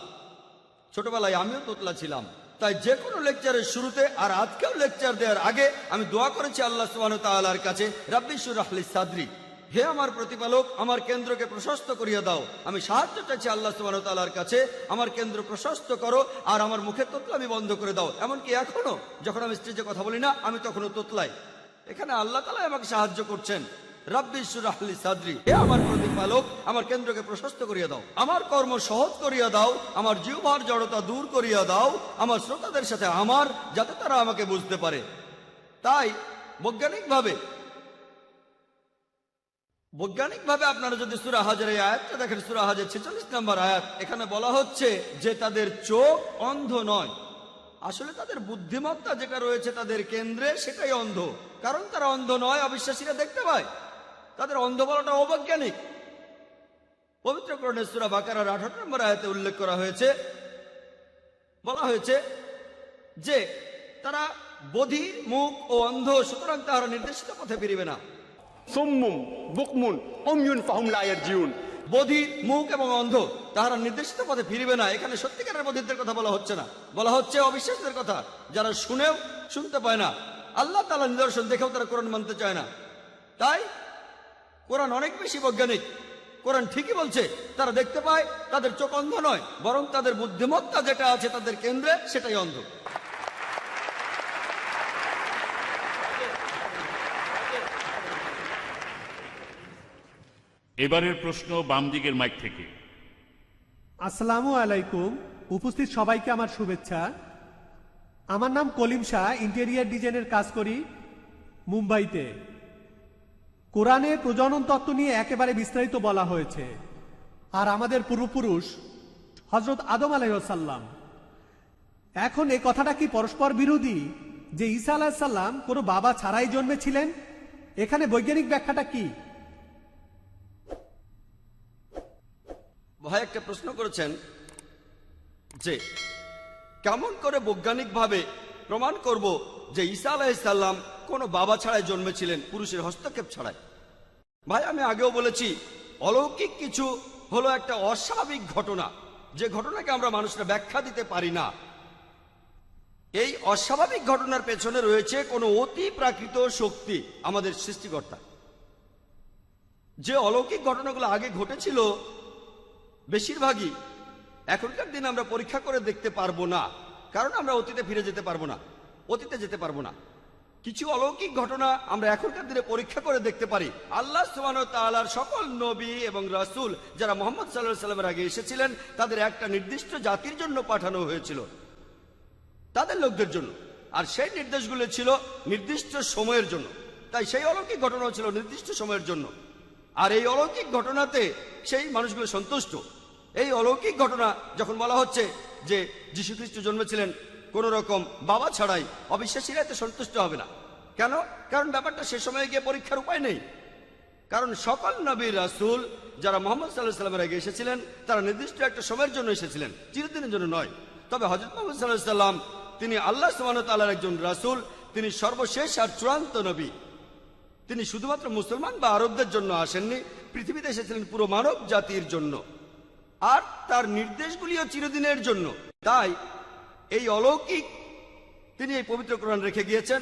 ছোটবেলায় আমিও তোতলা ছিলাম। তাই যে কোনো লেকচারের শুরুতে আর আজকেও লেকচার দেওয়ার আগে আমি দোয়া করেছি আল্লাহ সুবহানাহু ওয়া তাআলার কাছে, রাব্বি ইশরাহ লি সাদরি, হে আমার প্রতিপালক, আমার কেন্দ্রকে প্রশস্ত করিয়া দাও। আমি সাহায্য চাইছি আল্লাহ সুবহানাহু ওয়া তাআলার কাছে, আমার কেন্দ্র প্রশস্ত করো আর আমার মুখের তোতলামি বন্ধ করে দাও। এমনকি এখনো যখন আমি স্টেজে কথা বলি না, আমি তখনও তোতলাই। এখানে আল্লাহ তাআলা আমাকে সাহায্য করছেন। রাব্বি ইশরাহ লি সাদরি, হে আমার প্রতিপালক, আমার কেন্দ্রকে প্রশস্ত করিয়া দাও, আমার কর্ম সহজ করিয়া দাও, আমার জিহ্বার জড়তা দূর করিয়া দাও, আমার শ্রোতাদের সাথে আমার, যাতে তারা আমাকে বুঝতে পারে। তাই বৈজ্ঞানিকভাবে আপনারা যদি সূরা হাজের এই আয়াতটা দেখেন, সূরা হাজের 46 নম্বর আয়াত, এখানে বলা হচ্ছে যে তাদের চোখ অন্ধ নয়, আসলে তাদের বুদ্ধিমত্তা যেটা রয়েছে তাদের কেন্দ্রে সেটাই অন্ধ। কারণ তারা অন্ধ নয়, অবিশ্বাসীরা দেখতে পায়। তাদের অন্ধ বলাটা অবৈজ্ঞানিক। পবিত্র কোরআনের সূরা বাকারার 18 নম্বর আয়াতে উল্লেখ করা হয়েছে, বলা হয়েছে যে তারা বধির, মুখ ও অন্ধ, সুতরাং তাহারা নির্দেশিত পথে ফিরিবে না। صم بكم عمي فهم لا يرجعون। বধির, মুখ এবং অন্ধ, তাহারা নির্দেশিত পথে ফিরবে না। এখানে সত্যিকারের বধিরদের কথা বলা হচ্ছে না, বলা হচ্ছে অবিশ্বাসীদের কথা, যারা শুনেও শুনতে পায় না, আল্লাহ তাআলা নিদর্শন দেখেও তারা কোরআন মানতে চায় না। তাই কোরআন অনেক বেশি বৈজ্ঞানিক। কোরআন ঠিকই বলছে তারা দেখতে পায়, তাদের চোখ অন্ধ নয়, বরং তাদের বুদ্ধিমত্তা যেটা আছে তাদের কেন্দ্রে সেটাই অন্ধ। এবারের প্রশ্ন বাম দিকের মাইক থেকে। আসসালামু আলাইকুম, উপস্থিত সবাইকে আমার শুভেচ্ছা। আমার নাম কলিম শাহ, ইন্টেরিয়ার ডিজাইনের কাজ করি মুম্বাইতে। কোরআনে প্রজনন তত্ত্ব নিয়ে একেবারে বিস্তারিত বলা হয়েছে। আর আমাদের পূর্বপুরুষ হজরত আদম আলাইহিসসালাম, এখন এই কথাটা কি পরস্পর বিরোধী যে ঈসা আলাইহিসসালাম কোনো বাবা ছাড়াই জন্মেছিলেন? এখানে বৈজ্ঞানিক ব্যাখ্যাটা কি? ভাই একটা প্রশ্ন করেছেন যে কেমন করে বৈজ্ঞানিকভাবে প্রমাণ করব যে ঈসা আলাইহিসসালাম কোনো বাবা ছাড়াই জন্মেছিলেন, পুরুষের হস্তক্ষেপ ছাড়াই। ভাই আমি আগেও বলেছি, অলৌকিক কিছু হলো একটা অস্বাভাবিক ঘটনা, যে ঘটনাকে আমরা মানুষরা ব্যাখ্যা দিতে পারি না। এই অস্বাভাবিক ঘটনার পেছনে রয়েছে কোনো অতি প্রাকৃত শক্তি, আমাদের সৃষ্টিকর্তা। যে অলৌকিক ঘটনাগুলো আগে ঘটেছিল বেশিরভাগই এখনকার দিনে আমরা পরীক্ষা করে দেখতে পারবো না, কারণ আমরা অতীতে ফিরে যেতে পারবো না, অতীতে যেতে পারবো না। কিছু অলৌকিক ঘটনা আমরা এখনকার দিনে পরীক্ষা করে দেখতে পারি। আল্লাহ সুবহানাহু ওয়া তাআলার সকল নবী এবং রাসূল যারা মুহাম্মদ সাল্লাল্লাহু আলাইহি সাল্লামের আগে এসেছিলেন, তাদের একটা নির্দিষ্ট জাতির জন্য পাঠানো হয়েছিল, তাদের লোকদের জন্য। আর সেই নির্দেশগুলো ছিল নির্দিষ্ট সময়ের জন্য। তাই সেই অলৌকিক ঘটনা ছিল নির্দিষ্ট সময়ের জন্য। আর এই অলৌকিক ঘটনাতে সেই মানুষগুলো সন্তুষ্ট। এই অলৌকিক ঘটনা যখন বলা হচ্ছে যে যীশু খ্রিস্ট জন্মেছিলেন কোন রকম বাবা ছাড়াই, অবিশ্বাসীরা এতে সন্তুষ্ট হবে না। কেন? কারণ ব্যাপারটা সে সময়ে গিয়ে পরীক্ষার উপায় নেই। কারণ সকল নবী রাসূল যারা মুহাম্মদ সাল্লাল্লাহু আলাইহি সাল্লামের আগে এসেছিলেন, তারা নির্দিষ্ট একটা সময়ের জন্য এসেছিলেন, চিরদিনের জন্য নয়। তবে হযরত মুহাম্মদ সাল্লাল্লাহু আলাইহি সাল্লাম তিনি আল্লাহ সুবহানাহু ওয়া তাআলার একজন রাসূল, তিনি সর্বশেষ আর চূড়ান্ত নবী। তিনি শুধুমাত্র মুসলমান বা আরবদের জন্য আসেননি, পৃথিবীতে এসেছিলেন পুরো মানব জাতির জন্য। আর তার নির্দেশগুলিও চিরদিনের জন্য। তাই এই অলৌকিক তিনি এই পবিত্র কোরআন রেখে গিয়েছেন।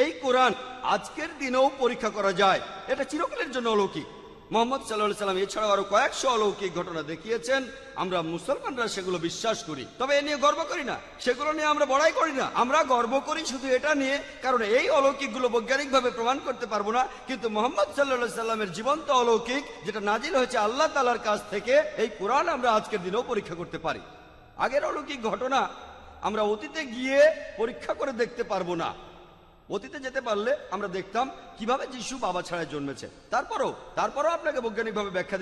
এই কোরআন আজকের দিনেও পরীক্ষা করা যায়, এটা চিরকালের জন্য অলৌকিক। মুহাম্মদ সাল্লাল্লাহু আলাইহি সাল্লাম এছাড়াও আরো কয়েকশো অলৌকিক ঘটনা দেখিয়েছেন। আমরা মুসলমানরা সেগুলো বিশ্বাস করি, তবে এ নিয়ে গর্ব করি না, সেগুলো নিয়ে আমরা বড়াই করি না। আমরা গর্ব করি শুধু এটা নিয়ে, কারণ এই অলৌকিকগুলো বৈজ্ঞানিকভাবে প্রমাণ করতে পারবো না, কিন্তু মুহাম্মদ সাল্লাল্লাহু আলাইহি সাল্লামের জীবন্ত অলৌকিক যেটা নাজিল হয়েছে আল্লাহ তাআলার কাছ থেকে, এই কোরআন আমরা আজকের দিনেও পরীক্ষা করতে পারি। আগের অলৌকিক ঘটনা আমরা অতীতে গিয়ে পরীক্ষা করে দেখতে পারবো না। অতীতে যেতে পারলে আমরা দেখতাম কিভাবে যিশু বাবা ছাড়াই জন্মেছে। তারপরও আপনাকে বৈজ্ঞানিকভাবে ব্যাখ্যা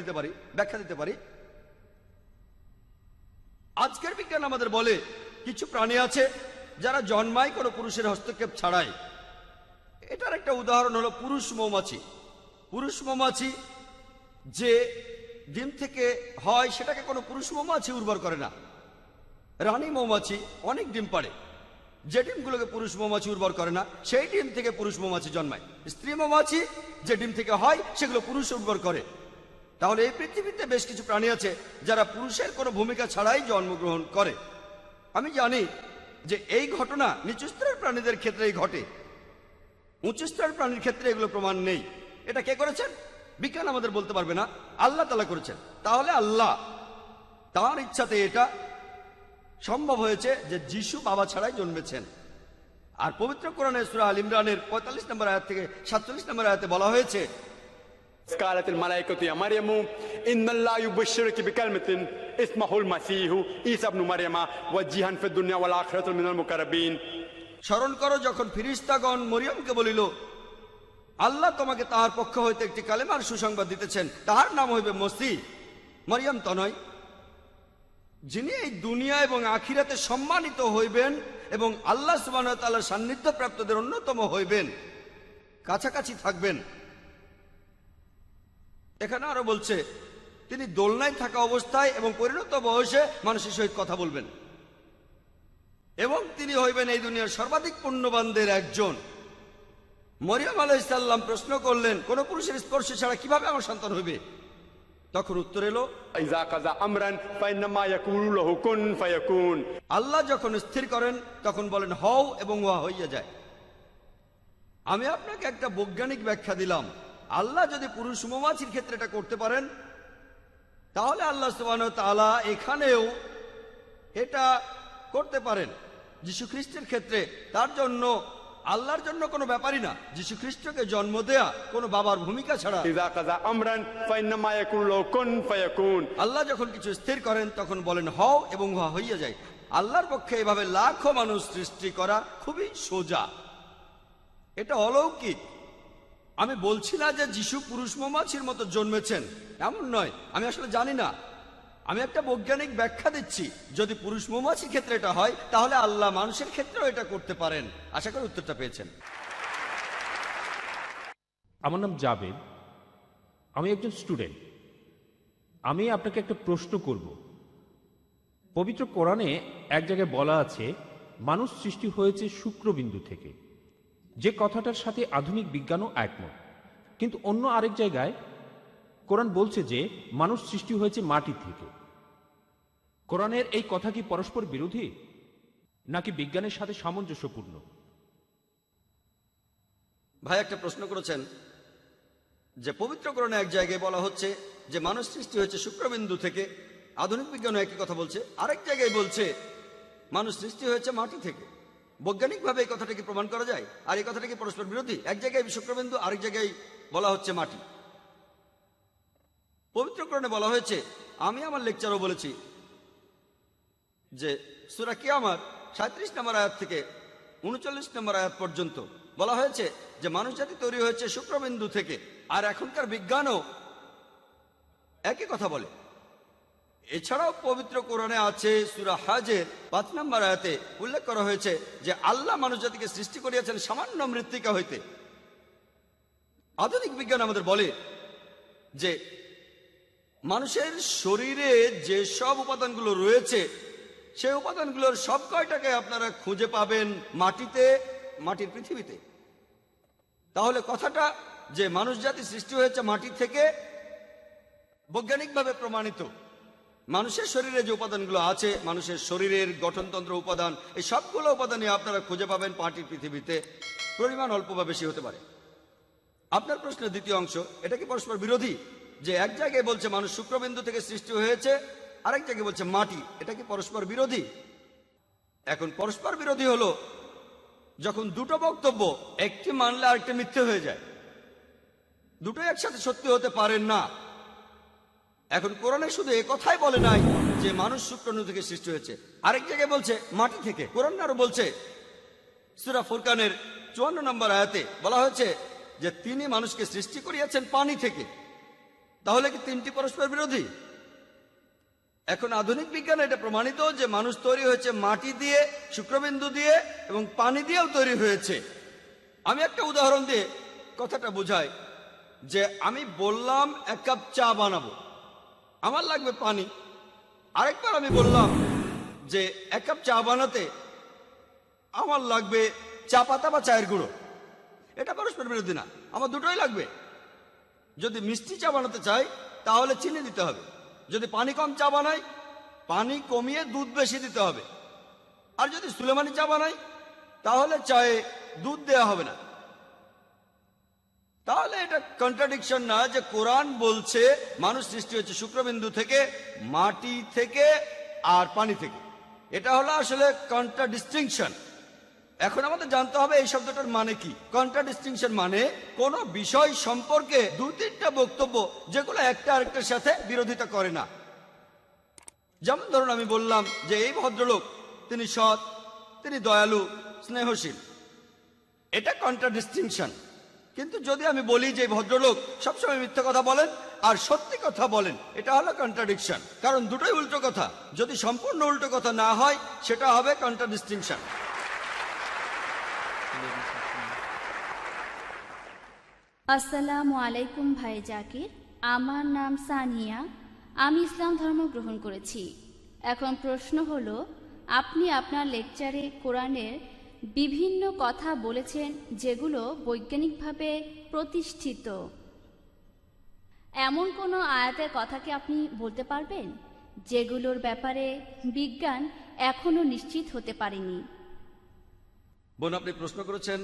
দিতে পারি। আজকের বিজ্ঞান আমাদের বলে কিছু প্রাণী আছে যারা জন্মায় কোনো পুরুষের হস্তক্ষেপ ছাড়াই। এটার একটা উদাহরণ হলো পুরুষ মৌমাছি। পুরুষ মৌমাছি যে ডিম থেকে হয় সেটাকে কোনো পুরুষ মৌমাছি উর্বর করে না। রানী মৌমাছি অনেক ডিম পাড়ে, যে ডিমগুলোকে পুরুষ মৌমাছি উর্বর করে না সেই ডিম থেকে পুরুষ মৌমাছি জন্মায়। স্ত্রী মৌমাছি যে ডিম থেকে হয় সেগুলো পুরুষ উর্বর করে। তাহলে এই পৃথিবীতে বেশ কিছু প্রাণী আছে যারা পুরুষের কোনো ভূমিকা ছাড়াই জন্মগ্রহণ করে। আমি জানি যে এই ঘটনা নিচু স্তরের প্রাণীদের ক্ষেত্রেই ঘটে, উচ্চ স্তরের প্রাণীর ক্ষেত্রে এগুলো প্রমাণ নেই। এটা কে করেছেন? বিজ্ঞান আমাদের বলতে পারবে না, আল্লাহ তাআলা করেছেন। তাহলে আল্লাহ তাঁর ইচ্ছাতে এটা সম্ভব হয়েছে যে যিশু বাবা ছাড়াই জন্মেছেন। আর পবিত্র কোরআনে সূরা আল ইমরানের 45 নম্বর আয়াত থেকে 47 নম্বর আয়াতে বলা হয়েছে, قالت الملائكة يا مريم إن الله يبشرك بكلمة اسمه المسيح عيسى ابن مريم وجيها في الدنيا والآخرة من المقربين। স্মরণ করো যখন ফেরেশতাগণ মরিয়মকে বলিল, আল্লাহ তোমাকে তাহার পক্ষ হইতে একটি কালেমার সুসংবাদ দিতেছেন, তাহার নাম হইবে মসিহ। মরিয়ম তো নয়, যিনি এই দুনিয়া এবং আখিরাতে সম্মানিত হইবেন এবং আল্লাহ সুবহানাহু ওয়া তাআলার সান্নিধ্য প্রাপ্তদের অন্যতম হইবেন, কাছাকাছি থাকবেন। এখানে আরো বলছে তিনি দোলনায় থাকা অবস্থায় এবং পরিণত বয়সে মানুষের সহিত কথা বলবেন এবং তিনি হইবেন এই দুনিয়ার সর্বাধিক পুণ্যবানদের একজন। মরিয়ম আলাইহিস সালাম প্রশ্ন করলেন, কোন পুরুষের স্পর্শ ছাড়া কিভাবে আমার সন্তান হইবে? তখন উত্তর এলো, إذا قضى أمرا فإنما يقول له كن فيكون। আল্লাহ যখন স্থির করেন তখন বলেন হও এবং উহা হইয়া যায়। আমি আপনাকে একটা বৈজ্ঞানিক ব্যাখ্যা দিলাম। আল্লাহ যদি পুরুষ মৌমাছির ক্ষেত্রে এটা করতে পারেন, তাহলে আল্লাহ সুবহানাহু ওয়া তাআলা এখানেও এটা করতে পারেন যীশু খ্রিস্টের ক্ষেত্রে। তার জন্য আল্লাহর জন্য কোনো ব্যাপারই না যীশু খ্রিস্টকে জন্ম দেয়া কোনো বাবার ভূমিকা ছাড়া। إذا قضى أمرا فإنما يقول له كن فيكون। আল্লাহ যখন কিছু স্থির করেন তখন বলেন হও এবং উহা হইয়া যায়। আল্লাহর পক্ষে এভাবে লাখো মানুষ সৃষ্টি করা খুবই সোজা। এটা অলৌকিক, আমি বলছি না যে যিশু পুরুষ মৌমাছির মতো জন্মেছেন, এমন নয়। আমি আসলে জানি না, আমি একটা বৈজ্ঞানিক ব্যাখ্যা দিচ্ছি। যদি পুরুষ মৌমাছির ক্ষেত্রে এটা হয়, তাহলে আল্লাহ মানুষের ক্ষেত্রেও এটা করতে পারেন। আশা করি উত্তরটা পেয়েছেন। আমার নাম জাবেদ, আমি একজন স্টুডেন্ট। আমি আপনাকে একটা প্রশ্ন করব। পবিত্র কোরআনে এক জায়গায় বলা আছে মানুষ সৃষ্টি হয়েছে শুক্রবিন্দু থেকে, যে কথাটার সাথে আধুনিক বিজ্ঞানও একমত। কিন্তু অন্য আরেক জায়গায় কোরআন বলছে যে মানুষ সৃষ্টি হয়েছে মাটি থেকে। কোরআনের এই কথা কি পরস্পর বিরোধী, নাকি বিজ্ঞানের সাথে সামঞ্জস্যপূর্ণ? ভাই একটা প্রশ্ন করেছেন যে পবিত্র কোরআনে এক জায়গায় বলা হচ্ছে যে মানুষ সৃষ্টি হয়েছে শুক্রবিন্দু থেকে, আধুনিক বিজ্ঞানও একই কথা বলছে। আরেক জায়গায় বলছে মানুষ সৃষ্টি হয়েছে মাটি থেকে। বৈজ্ঞানিকভাবে এই কথাটাকে প্রমাণ করা যায়? আর এই কথাটা কি পরস্পর বিরোধী? এক জায়গায় শুক্রবিন্দু, আরেক জায়গায় বলা হচ্ছে মাটি। পবিত্র কোরআনে বলা হয়েছে, আমি আমার লেকচারও বলেছি যে সূরা কিয়ামত 37 নম্বর আয়াত থেকে 39 নম্বর আয়াত পর্যন্ত বলা হয়েছে যে মানুষ জাতি তৈরি হয়েছে শুক্রবিন্দু থেকে। আর এখনকার বিজ্ঞানও একই কথা বলে। এছাড়াও পবিত্র কোরআনে আছে সূরা হাজের 5 নম্বর আয়াতে উল্লেখ করা হয়েছে যে আল্লাহ মানুষ জাতিকে সৃষ্টি করিয়াছেন সামান্য মৃত্তিকা হইতে। আধুনিক বিজ্ঞান আমাদের বলে যে মানুষের শরীরে যে সব উপাদানগুলো রয়েছে, সেই উপাদানগুলোর সব কয়টাকে আপনারা খুঁজে পাবেন মাটিতে, মাটির পৃথিবীতে। তাহলে কথাটা যে মানুষ জাতি সৃষ্টি হয়েছে মাটি থেকে বৈজ্ঞানিকভাবে প্রমাণিত। মানুষের শরীরে যে উপাদানগুলো আছে, মানুষের শরীরের গঠনতন্ত্র উপাদান, এই সবগুলো উপাদানই আপনারা খুঁজে পাবেন মাটির পৃথিবীতে। পরিমাণ অল্প বা বেশি হতে পারে। আপনার প্রশ্নের দ্বিতীয় অংশ, এটা কি পরস্পর বিরোধী? যে এক জায়গায় বলছে মানুষ শুক্রবিন্দু থেকে সৃষ্টি হয়েছে, আরেক জায়গায় বলছে মাটি, এটা কি পরস্পর বিরোধী? এখন পরস্পর বিরোধী হলো যখন দুটো বক্তব্য একটি মানলে আরেকটি মিথ্যে হয়ে যায়। দুটোই একসাথে সত্যি হতে পারেন না। এখন কোরআনে শুধু এ কথাই বলে নাই যে মানুষ শুক্রাণু থেকে সৃষ্টি হয়েছে, আরেক জায়গায় বলছে মাটি থেকে। কোরআন আরো বলছে সূরা ফুরকানের 54 নম্বর আয়াতে বলা হয়েছে যে তিনি মানুষকে সৃষ্টি করিয়াছেন পানি থেকে। তাহলে কি তিনটি পরস্পর বিরোধী? এখন আধুনিক বিজ্ঞানে এটা প্রমাণিত যে মানুষ তৈরি হয়েছে মাটি দিয়ে, শুক্রবিন্দু দিয়ে এবং পানি দিয়েও তৈরি হয়েছে। আমি একটা উদাহরণ দিয়ে কথাটা বোঝাই যে আমি বললাম 1 কাপ চা বানাবো, আমার লাগবে পানি। আরেকবার আমি বললাম যে 1 কাপ চা বানাতে আমার লাগবে চা পাতা বা চায়ের গুঁড়ো। এটা পরস্পর বিরোধী না, আমার দুটোই লাগবে। যদি মিষ্টি চা বানাতে চাই তাহলে চিনি দিতে হবে, যদি পানি কম চা বানাই পানি কমিয়ে দুধ বেশি দিতে হবে, আর যদি সুলেমানি চা বানাই তাহলে চায়ে দুধ দেওয়া হবে না। তাহলে এটা কন্ট্রাডিকশন না যে কোরআন বলছে মানুষ সৃষ্টি হচ্ছে শুক্রবিন্দু থেকে, মাটি থেকে আর পানি থেকে। এটা হলো আসলে কন্ট্রাডিস্টিংশন। এখন আমাদের জানতে হবে এই শব্দটার মানে কি। কন্ট্রাডিস্টিংশন মানে কোন বিষয় সম্পর্কে 2-3টা বক্তব্য যেগুলো একটা আরেকটার সাথে বিরোধিতা করে না। যেমন ধরুন আমি বললাম যে এই ভদ্রলোক তিনি সৎ, তিনি দয়ালু, স্নেহশীল, এটা কন্ট্রাডিস্টিংশন। কিন্তু যদি আমি বলি যে ভদ্রলোক সবসময় মিথ্যা কথা বলেন আর সত্যি কথা বলেন, এটা হলো কন্ট্রাডিকশন। কারণ দুটোই উল্টো কথা। যদি সম্পূর্ণ উল্টো কথা না হয় সেটা হবে কন্ট্রাডিস্টিংশন। আসসালামু আলাইকুম ভাই জাকির, আমার নাম সানিয়া, আমি ইসলাম ধর্ম গ্রহণ করেছি। এখন প্রশ্ন হলো, আপনি আপনার লেকচারে কোরআনের বিভিন্ন কথা বলেছেন যেগুলো বৈজ্ঞানিকভাবে প্রতিষ্ঠিত। এমন কোনো আয়াতের কথা কি আপনি বলতে পারবেন যেগুলোর ব্যাপারে বিজ্ঞান এখনো নিশ্চিত হতে পারেনি? বোন, আপনি প্রশ্ন করেছেন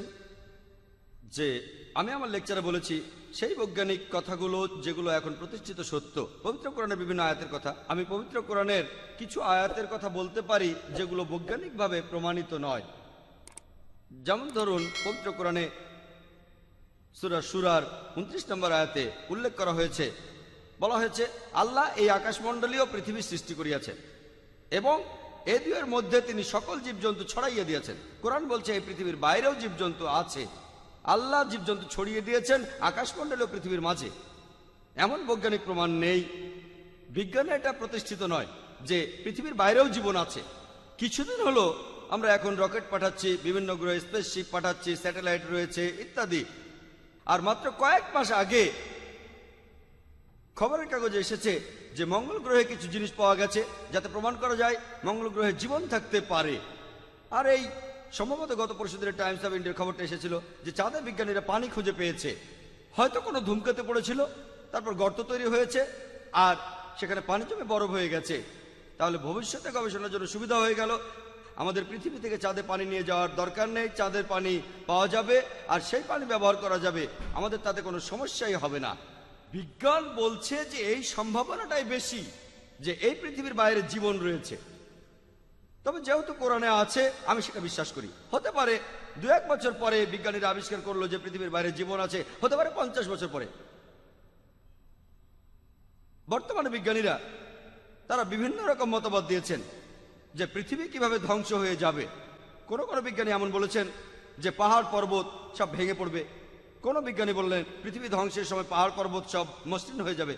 যে আমি আমার লেকচারে বলেছি সেই বৈজ্ঞানিক কথাগুলো যেগুলো এখন প্রতিষ্ঠিত সত্য। পবিত্র কোরআনের বিভিন্ন আয়াতের কথা, আমি পবিত্র কোরআনের কিছু আয়াতের কথা বলতে পারি যেগুলো বৈজ্ঞানিকভাবে প্রমাণিত নয়। যেমন ধরুন পবিত্র কোরআনে সূরা শুরার 29 নম্বর আয়াতে উল্লেখ করা হয়েছে, বলা হয়েছে আল্লাহ এই আকাশমণ্ডলীয় পৃথিবী সৃষ্টি করিয়াছেন এবং এই দুয়ের মধ্যে তিনি সকল জীবজন্তু ছড়াইয়া দিয়েছেন। কোরআন বলছে এই পৃথিবীর বাইরেও জীবজন্তু আছে। আল্লাহ জীবজন্তু ছড়িয়ে দিয়েছেন আকাশমণ্ডল ও পৃথিবীর মাঝে। এমন বৈজ্ঞানিক প্রমাণ নেই, বিজ্ঞানে এটা প্রতিষ্ঠিত নয় যে পৃথিবীর বাইরেও জীবন আছে। কিছুদিন হলো আমরা এখন রকেট পাঠাচ্ছি, বিভিন্ন গ্রহে স্পেসশিপ পাঠাচ্ছি, স্যাটেলাইট রয়েছে ইত্যাদি। আর মাত্র কয়েক মাস আগে খবরের কাগজে এসেছে যে মঙ্গল গ্রহে কিছু জিনিস পাওয়া গেছে যাতে প্রমাণ করা যায় মঙ্গল গ্রহে জীবন থাকতে পারে। আর এই সম্ভবত গত পরশুদিনের টাইমস অফ ইন্ডিয়ার খবরটা এসেছিল যে চাঁদে বিজ্ঞানীরা পানি খুঁজে পেয়েছে। হয়তো কোনো ধূমকেতু পড়েছিল, তারপর গর্ত তৈরি হয়েছে আর সেখানে পানি জমে বরফ হয়ে গেছে। তাহলে ভবিষ্যতে গবেষণার জন্য সুবিধা হয়ে গেল। আমাদের পৃথিবী থেকে চাঁদে পানি নিয়ে যাওয়ার দরকার নেই, চাঁদের পানি পাওয়া যাবে আর সেই পানি ব্যবহার করা যাবে, আমাদের তাতে কোনো সমস্যাই হবে না। বিজ্ঞান বলছে যে এই সম্ভাবনাটাই বেশি যে এই পৃথিবীর বাইরে জীবন রয়েছে। তবে যেহেতু কোরআনে আছে আমি সেটা বিশ্বাস করি। হতে পারে 2-1 বছর পরে বিজ্ঞানীরা আবিষ্কার করলো যে পৃথিবীর বাইরে জীবন আছে, হতে পারে 50 বছর পরে। বর্তমানে বিজ্ঞানীরা তারা বিভিন্ন রকম মতবাদ দিয়েছেন যে পৃথিবী কিভাবে ধ্বংস হয়ে যাবে। কোনো কোনো বিজ্ঞানী এমন বলেছেন যে পাহাড় পর্বত সব ভেঙে পড়বে। কোনো বিজ্ঞানী বললেন পৃথিবী ধ্বংসের সময় পাহাড় পর্বত সব মসৃণ হয়ে যাবে।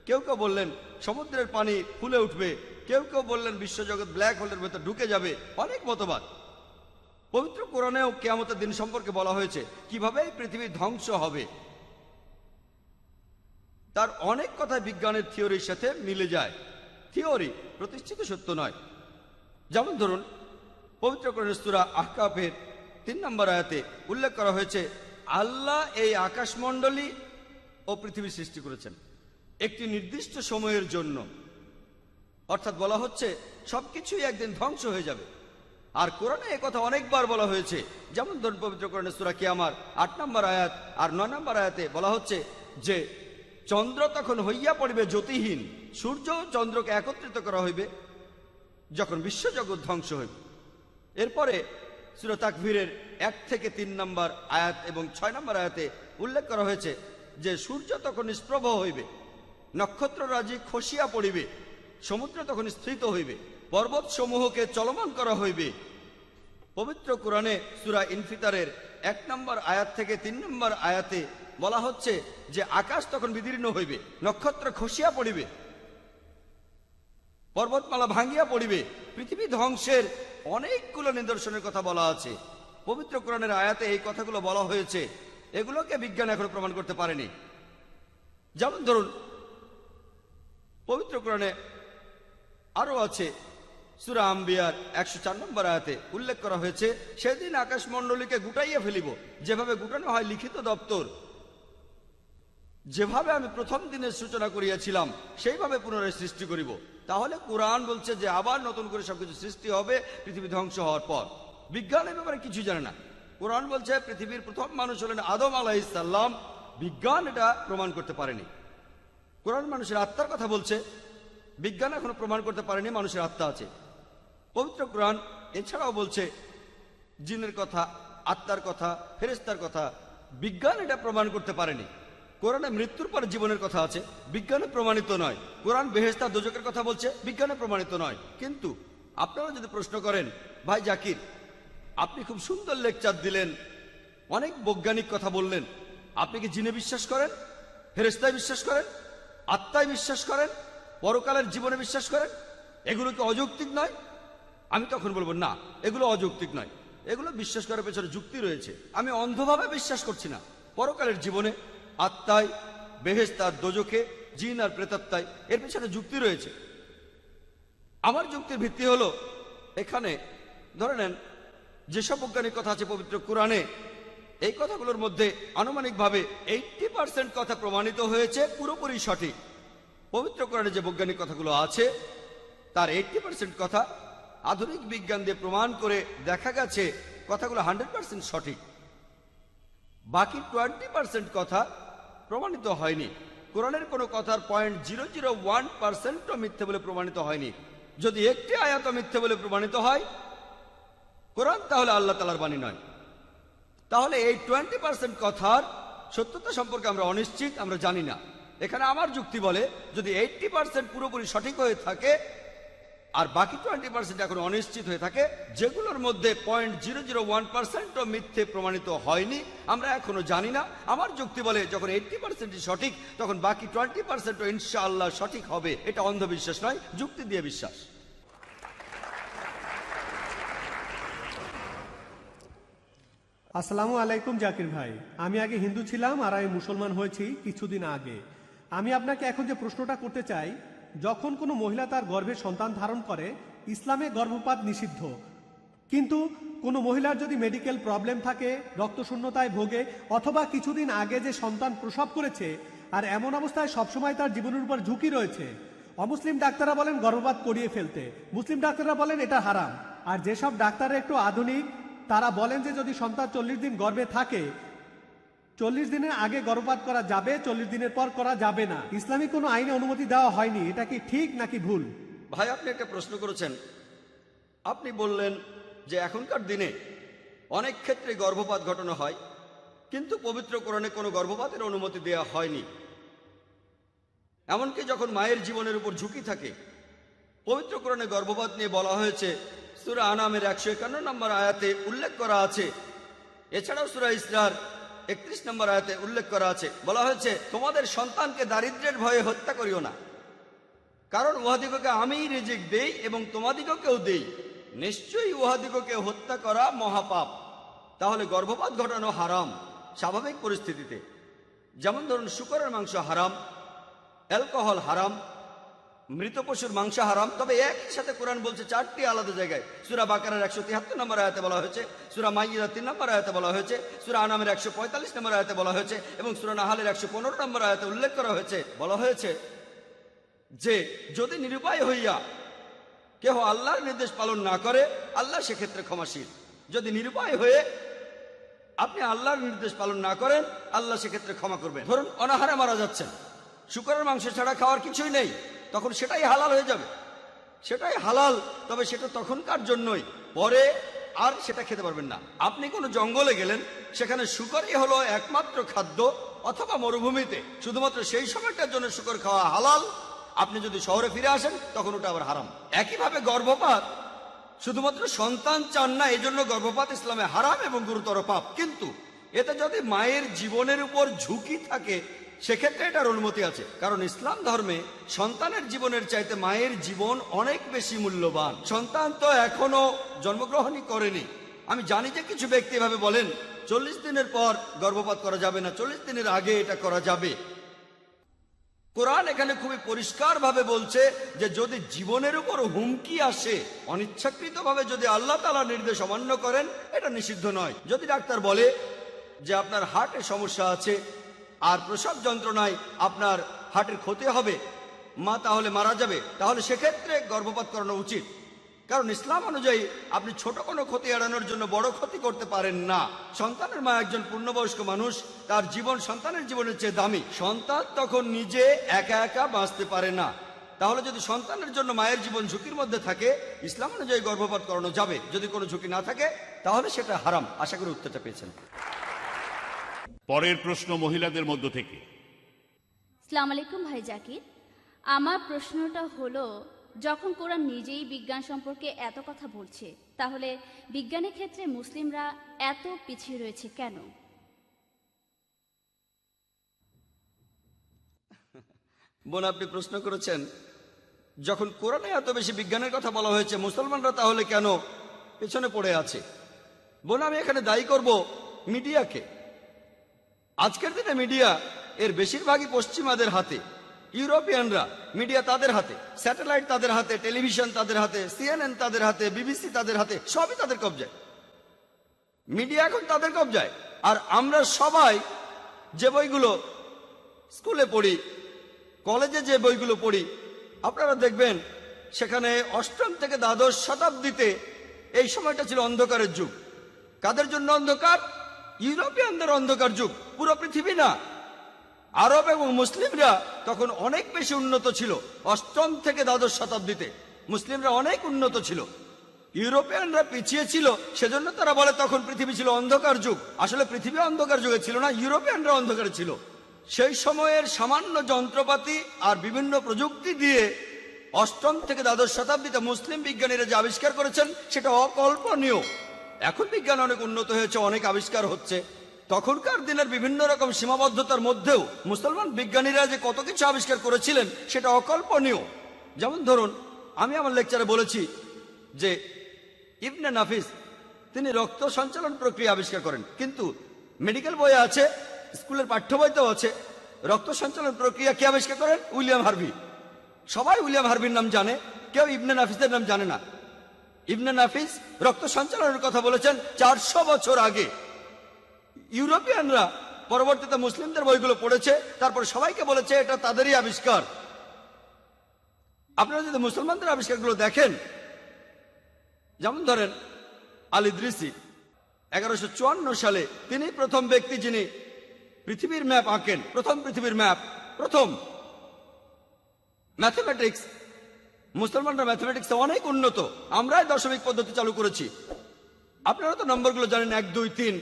কেউ কেউ বললেন সমুদ্রের পানি ফুলে উঠবে। কেউ কেউ বললেন বিশ্বজগৎ ব্ল্যাক হোলের ভেতর ঢুকে যাবে। অনেক মতবাদ। পবিত্র কোরআনেও কিয়ামতের দিন সম্পর্কে বলা হয়েছে কিভাবে এই পৃথিবী ধ্বংস হবে। তার অনেক কথা বিজ্ঞানের থিওরির সাথে মিলে যায়। থিওরি প্রতিষ্ঠিত সত্য নয়। যেমন ধরুন পবিত্র কোরআনের সূরা আহকাফের 3 নম্বর আয়াতে উল্লেখ করা হয়েছে আল্লাহ এই আকাশমণ্ডলী ও পৃথিবী সৃষ্টি করেছেন একটি নির্দিষ্ট সময়ের জন্য। অর্থাৎ বলা হচ্ছে সবকিছুই একদিন ধ্বংস হয়ে যাবে। আর কোরআনে একথা অনেকবার বলা হয়েছে। যেমন ধরুন পবিত্র কোরআনের সূরা কিয়ামার 8 নম্বর আয়াত আর 9 নম্বর আয়াতে বলা হচ্ছে যে চন্দ্র তখন হইয়া পড়িবে জ্যোতিহীন, সূর্য ও চন্দ্রকে একত্রিত করা হইবে যখন বিশ্বজগৎ ধ্বংস হইবে। এরপরে সূরা তাকবীরের 1 থেকে 3 নম্বর আয়াত এবং 6 নম্বর আয়াতে উল্লেখ করা হয়েছে যে সূর্য তখন নিষ্প্রভ হইবে, নক্ষত্ররাজি খসিয়া পড়িবে, সমুদ্র তখন স্থিত হইবে, পর্বত সমূহকে চলমান করা হইবে। পবিত্র কোরআনে সূরা ইনফিতারের 1 নম্বর আয়াত থেকে 3 নম্বর আয়াতে বলা হচ্ছে যে আকাশ তখন বিদীর্ণ হইবে, নক্ষত্র খসিয়া পড়িবে, পর্বতমালা ভাঙ্গিয়া পড়িবে। পৃথিবী ধ্বংসের অনেকগুলো নিদর্শনের কথা বলা আছে। পবিত্র কোরআনের আয়াতে এই কথাগুলো বলা হয়েছে, এগুলোকে বিজ্ঞান এখনো প্রমাণ করতে পারেনি। যেমন ধরুন পবিত্র কোরআনে আরো আছে সূরা আম্বিয়ার 104 নম্বর আয়াতে উল্লেখ করা হয়েছে সেদিন আকাশমণ্ডলীকে গুটাইয়া ফেলিব, যেভাবে গুটানো হয় লিখিত দপ্তর। যেভাবে আমি প্রথম দিনের সূচনা করিয়াছিলাম সেইভাবে পুনরায় সৃষ্টি করিব। তাহলে কোরআন বলছে যে আবার নতুন করে সবকিছু সৃষ্টি হবে পৃথিবী ধ্বংস হওয়ার পর। বিজ্ঞানের ব্যাপারে কিছু জানে না। কোরআন বলছে পৃথিবীর প্রথম মানুষ হলেন আদম আলাইহিস সালাম। বিজ্ঞান এটা প্রমাণ করতে পারেনি। কোরআন মানুষের আত্মার কথা বলছে, বিজ্ঞান এখনো প্রমাণ করতে পারেনি মানুষের আত্মা আছে। পবিত্র কোরআন এছাড়াও বলছে জিনের কথা, আত্মার কথা, ফেরেশতার কথা। বিজ্ঞান এটা প্রমাণ করতে পারেনি। কোরআনে মৃত্যুর পর জীবনের কথা আছে, বিজ্ঞানে প্রমাণিত নয়। কোরআন বেহেশত আর দোজখের কথা বলছে, বিজ্ঞানে প্রমাণিত নয়। কিন্তু আপনারা যদি প্রশ্ন করেন ভাই জাকির আপনি খুব সুন্দর লেকচার দিলেন, অনেক বৈজ্ঞানিক কথা বললেন, আপনি কি জিনে বিশ্বাস করেন, ফেরেশতায় বিশ্বাস করেন, আত্মায় বিশ্বাস করেন, পরকালের জীবনে বিশ্বাস করেন? এগুলো কি অযৌক্তিক নয়? আমি তখন বলবো না, এগুলো অযৌক্তিক নয়, এগুলো বিশ্বাস করার পেছনে যুক্তি রয়েছে। আমি অন্ধভাবে বিশ্বাস করছি না। পরকালের জীবনে, আত্মায়, বেহেশত আর দোজখে, জিন আর প্রেতাত্মায়, এর পেছনে যুক্তি রয়েছে। আমার যুক্তির ভিত্তি হলো এখানে ধরে নেন যেসব বৈজ্ঞানিক কথা আছে পবিত্র কোরআনে, এই কথাগুলোর মধ্যে আনুমানিকভাবে 80% কথা প্রমাণিত হয়েছে পুরোপুরি সঠিক। পবিত্র কোরআনে যে বৈজ্ঞানিক কথাগুলো আছে তার 80% কথা আধুনিক বিজ্ঞান দিয়ে প্রমাণ করে দেখা গেছে কথাগুলো 100% সঠিক। বাকি 20% কথা প্রমাণিত হয়নি। কোরআনের কোনো কথার 0.001% মিথ্যে বলে প্রমাণিত হয়নি। যদি একটি আয়াত মিথ্যে বলে প্রমাণিত হয় কোরআন, তাহলে আল্লাহ তাআলার বাণী নয়। তাহলে এই 20% কথার সত্যতা সম্পর্কে আমরা অনিশ্চিত, আমরা জানি না। এখানে আমার যুক্তি বলে যদি 80% পুরোপুরি সঠিক হয়ে থাকে আর বাকি 20% এখন অনিশ্চিত হয়ে থাকে, যেগুলোর মধ্যে 0.001% মিথ্যে প্রমাণিত হয়নি। আমরা এখনো জানি না। আমার যুক্তি বলে যখন 80% সঠিক, তখন বাকি 20% ইনশাআল্লাহ সঠিক হবে। এটা অন্ধবিশ্বাস নয়, যুক্তি দিয়ে বিশ্বাস। আসসালামু আলাইকুম জাকির ভাই, আমি আগে হিন্দু ছিলাম আর আমি মুসলমান হয়েছি কিছুদিন আগে। আমি আপনাকে এখন যে প্রশ্নটা করতে চাই, যখন কোনো মহিলা তার গর্ভে সন্তান ধারণ করে, ইসলামে গর্ভপাত নিষিদ্ধ, কিন্তু কোনো মহিলার যদি মেডিকেল প্রবলেম থাকে, রক্তশূন্যতায় ভোগে, অথবা কিছুদিন আগে যে সন্তান প্রসব করেছে আর এমন অবস্থায় সবসময় তার জীবনের উপর ঝুঁকি রয়েছে, অমুসলিম ডাক্তাররা বলেন গর্ভপাত করিয়ে ফেলতে, মুসলিম ডাক্তাররা বলেন এটা হারাম। আর যেসব ডাক্তাররা একটু আধুনিক, তারা বলেন যে যদি সন্তান 40 দিন গর্ভে থাকে, 40 দিনের আগে গর্ভপাত করা যাবে, 40 দিনের পর করা যাবে না। ইসলামিক কোনো আইনে অনুমতি দেওয়া হয়নি। এটা কি ঠিক নাকি ভুল? ভাই, আপনি একটা প্রশ্ন করেছেন। আপনি বললেন যে এখনকার দিনে অনেক ক্ষেত্রে গর্ভপাত ঘটানো হয়, কিন্তু পবিত্র কোরআনে কোনো গর্ভপাতের অনুমতি দেওয়া হয়নি। এমনকি যখন মায়ের জীবনের উপর ঝুঁকি থাকে, পবিত্র কোরআনে গর্ভপাত নিয়ে বলা হয়েছে। সূরা আনামের 151 নম্বর আয়াতে উল্লেখ করা আছে। এছাড়াও সূরা ইসরার 31 নম্বর আয়াতে উল্লেখ করা আছে, বলা হয়েছে তোমাদের সন্তানকে দারিদ্র্যের ভয়ে হত্যা করিও না, কারণ উহাদিগকে আমিই রিজিক দেই এবং তোমাদিগকেও দেই, নিশ্চয়ই উহাদিগকে হত্যা করা মহাপাপ। তাহলে গর্ভপাত ঘটানো হারাম স্বাভাবিক পরিস্থিতিতে। যেমন ধরুন, শূকরের মাংস হারাম, অ্যালকোহল হারাম, মৃত পশুর মাংস হারাম। তবে একই সাথে কোরআন বলছে 4টি আলাদা জায়গায়। সূরা বাকারার 173 নম্বর আয়াতে বলা হয়েছে, সূরা মাইদার 3 নম্বর আয়াতে বলা হয়েছে, সূরা আনামের 145 নম্বর আয়াতে বলা হয়েছে এবং সূরা নাহালের 115 নম্বর আয়াতে উল্লেখ করা হয়েছে। বলা হয়েছে যে যদি নিরুপায় হইয়া কেহ আল্লাহর নির্দেশ পালন না করে, আল্লাহ সেক্ষেত্রে ক্ষমাশীল। যদি নিরুপায় হয়ে আপনি আল্লাহর নির্দেশ পালন না করেন, আল্লাহ সেক্ষেত্রে ক্ষমা করবেন। ধরুন অনাহারে মারা যাচ্ছেন, শূকরের মাংস ছাড়া খাওয়ার কিছুই নেই, তখন সেটাই হালাল হয়ে যাবে, সেটাই হালাল। তবে সেটা তখনকার জন্যই, পরে আর সেটা খেতে পারবেন না। আপনি কোনো জঙ্গলে গেলেন, সেখানে শূকরই হলো একমাত্র খাদ্য, অথবা মরুভূমিতে শুধুমাত্র সেই সময়টার জন্য শূকর খাওয়া হালাল। আপনি যদি শহরে ফিরে আসেন, তখন ওটা আবার হারাম। একইভাবে গর্ভপাত, শুধুমাত্র সন্তান চান না এজন্য গর্ভপাত ইসলামে হারাম এবং গুরুতর পাপ, কিন্তু এতে যদি মায়ের জীবনের উপর ঝুঁকি থাকে, সেক্ষেত্রে এটার অনুমতি আছে। কারণ ইসলাম ধর্মে সন্তানের জীবনের চাইতে মায়ের জীবন অনেক বেশি মূল্যবান। সন্তান তো এখনো জন্মগ্রহণই করেনি। আমি জানি যে কিছু ব্যক্তি এভাবে বলেন 40 দিনের পর গর্ভপাত করা যাবে না, 40 দিনের আগে এটা করা যাবে। কোরআন এখানে খুবই পরিষ্কারভাবে বলছে যে যদি জীবনের উপর হুমকি আসে, অনিচ্ছাকৃতভাবে যদি আল্লাহ তাআলার নির্দেশ অমান্য করেন, এটা নিষিদ্ধ নয়। যদি ডাক্তার বলে যে আপনার হার্টের সমস্যা আছে আর প্রসব যন্ত্রণায় আপনার হার্টের ক্ষতি হবে, মা তাহলে মারা যাবে, তাহলে সেক্ষেত্রে গর্ভপাত করানো উচিত। কারণ ইসলাম অনুযায়ী আপনি ছোট কোনো ক্ষতি এড়ানোর জন্য বড় ক্ষতি করতে পারেন না। সন্তানের মা একজন পূর্ণবয়স্ক মানুষ, তার জীবন সন্তানের জীবনের চেয়ে দামি। সন্তান তখন নিজে একা একা বাঁচতে পারে না। তাহলে যদি সন্তানের জন্য মায়ের জীবন ঝুঁকির মধ্যে থাকে, ইসলাম অনুযায়ী গর্ভপাত করানো যাবে। যদি কোনো ঝুঁকি না থাকে, তাহলে সেটা হারাম। আশা করি উত্তরটা পেয়েছেন। পরের প্রশ্ন মহিলাদের মধ্য থেকে। আসসালামু আলাইকুম ভাই জাকির, আমার প্রশ্নটা হলো, যখন কোরআন নিজেই বিজ্ঞান সম্পর্কে এত কথা বলছে, তাহলে বিজ্ঞানের ক্ষেত্রে মুসলিমরা এত পিছিয়ে রয়েছে কেন? বোন, আপনি প্রশ্ন করেছেন, যখন কোরআনে এত বেশি বিজ্ঞানের কথা বলা হয়েছে, মুসলমানরা তাহলে কেন পেছনে পড়ে আছে? বোন, আমি এখানে দায়ী করব মিডিয়াকে। আজকের দিনে মিডিয়া এর বেশিরভাগই পশ্চিমাদের হাতে। ইউরোপিয়ানরা মিডিয়া তাদের হাতে, স্যাটেলাইট তাদের হাতে, টেলিভিশন তাদের হাতে, CNN তাদের হাতে, BBC তাদের হাতে, সবই তাদের কবজায়। মিডিয়া এখন তাদের কবজায়। আর আমরা সবাই যে বইগুলো স্কুলে পড়ি, কলেজে যে বইগুলো পড়ি, আপনারা দেখবেন সেখানে 8ম থেকে দ্বাদশ শতাব্দীতে এই সময়টা ছিল অন্ধকারের যুগ। কাদের জন্য অন্ধকার? ইউরোপিয়ানদের অন্ধকার যুগ, পুরো পৃথিবী না। আরব এবং মুসলিমরা তখন অনেক বেশি উন্নত ছিল। 8ম থেকে দ্বাদশ শতাব্দীতে মুসলিমরা অনেক উন্নত ছিল, ইউরোপিয়ানরা পিছিয়ে ছিল। সেজন্য তারা বলে তখন পৃথিবী ছিল অন্ধকার যুগ। আসলে পৃথিবী অন্ধকার যুগে ছিল না, ইউরোপিয়ানরা অন্ধকারে ছিল। সেই সময়ের সামান্য যন্ত্রপাতি আর বিভিন্ন প্রযুক্তি দিয়ে অষ্টম থেকে দ্বাদশ শতাব্দীতে মুসলিম বিজ্ঞানীরা যে আবিষ্কার করেছেন সেটা অকল্পনীয়। এখন বিজ্ঞান অনেক উন্নত হয়েছে, অনেক আবিষ্কার হচ্ছে। তখনকার দিনের বিভিন্ন রকম সীমাবদ্ধতার মধ্যেও মুসলমান বিজ্ঞানীরা যে কত কিছু আবিষ্কার করেছিলেন সেটা অকল্পনীয়। যেমন ধরুন, আমি আমার লেকচারে বলেছি যে ইবনে নাফিস তিনি রক্ত সঞ্চালন প্রক্রিয়া আবিষ্কার করেন, কিন্তু মেডিকেল বইয়ে আছে, স্কুলের পাঠ্য বইতেও আছে, রক্ত সঞ্চালন প্রক্রিয়া কে আবিষ্কার করেন? William Harvey. সবাই উইলিয়াম হার্ভির নাম জানে, কেউ ইবনে নাফিসের নাম জানে না। ইবনে নাফিস রক্ত সঞ্চালনের কথা বলেছেন 400 বছর আগে। ইউরোপিয়ানরা পরবর্তীতে মুসলিমদের বইগুলো পড়েছে, তারপর সবাইকে বলেছে এটা তাদেরই আবিষ্কার। আপনারা যদি মুসলমানদের আবিষ্কারগুলো দেখেন, যেমন ধরেন আল ইদ্রিসি 1154 সালে তিনি প্রথম ব্যক্তি যিনি পৃথিবীর ম্যাপ আঁকেন, প্রথম পৃথিবীর ম্যাপ, প্রথম। ম্যাথমেটিক্স, মুসলমানরা ম্যাথমেটিক্সে অনেক উন্নত, আমরাই দশমিক পদ্ধতি চালু করেছি। আপনারা তো নম্বরগুলো জানেন, 1 2 3,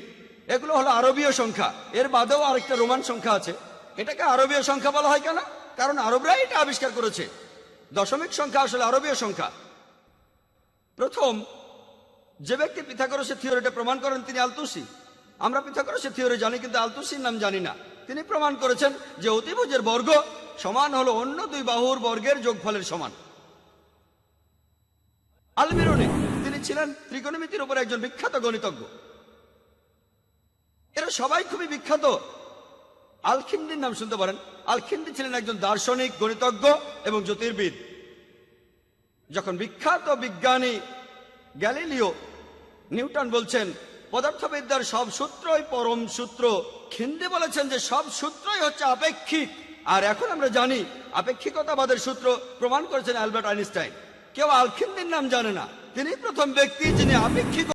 এগুলো হলো আরবীয় সংখ্যা। এর বাদেও আরেকটা রোমান সংখ্যা আছে, এটাকে আরবীয় সংখ্যা বলা হয় কেন? কারণ আরবরাই এটা আবিষ্কার করেছে। দশমিক সংখ্যা আসলে আরবীয় সংখ্যা। প্রথম যে ব্যক্তি পিথাগোরাসের থিওরিটা প্রমাণ করেন তিনি আলতুসি। আমরা পিথাগোরাসের থিওরি জানি, কিন্তু আলতুসির নাম জানি না। তিনি প্রমাণ করেছেন যে অতিভুজের বর্গ সমান হলো অন্য দুই বাহুর বর্গের যোগফলের সমান। আল বিরুনি তিনি ছিলেন ত্রিকোণমিতির উপর একজন বিখ্যাত গণিতজ্ঞ। এরা সবাই খুবই বিখ্যাত। আল-খিন্দির নাম শুনতে পারেন। আল-খিন্দি ছিলেন একজন দার্শনিক, গণিতজ্ঞ এবং জ্যোতির্বিদ। যখন বিখ্যাত বিজ্ঞানী গ্যালিলিও নিউটন বলছেন পদার্থবিদ্যার সব সূত্রই পরম সূত্র, খিন্দি বলেছেন যে সব সূত্রই হচ্ছে আপেক্ষিক। আর এখন আমরা জানি আপেক্ষিকতাবাদের সূত্র প্রমাণ করেছেন অ্যালবার্ট আইনস্টাইন। কেউ আল-খিন্দির নাম জানে না। তিনি প্রথম ব্যক্তি যিনি আপেক্ষিক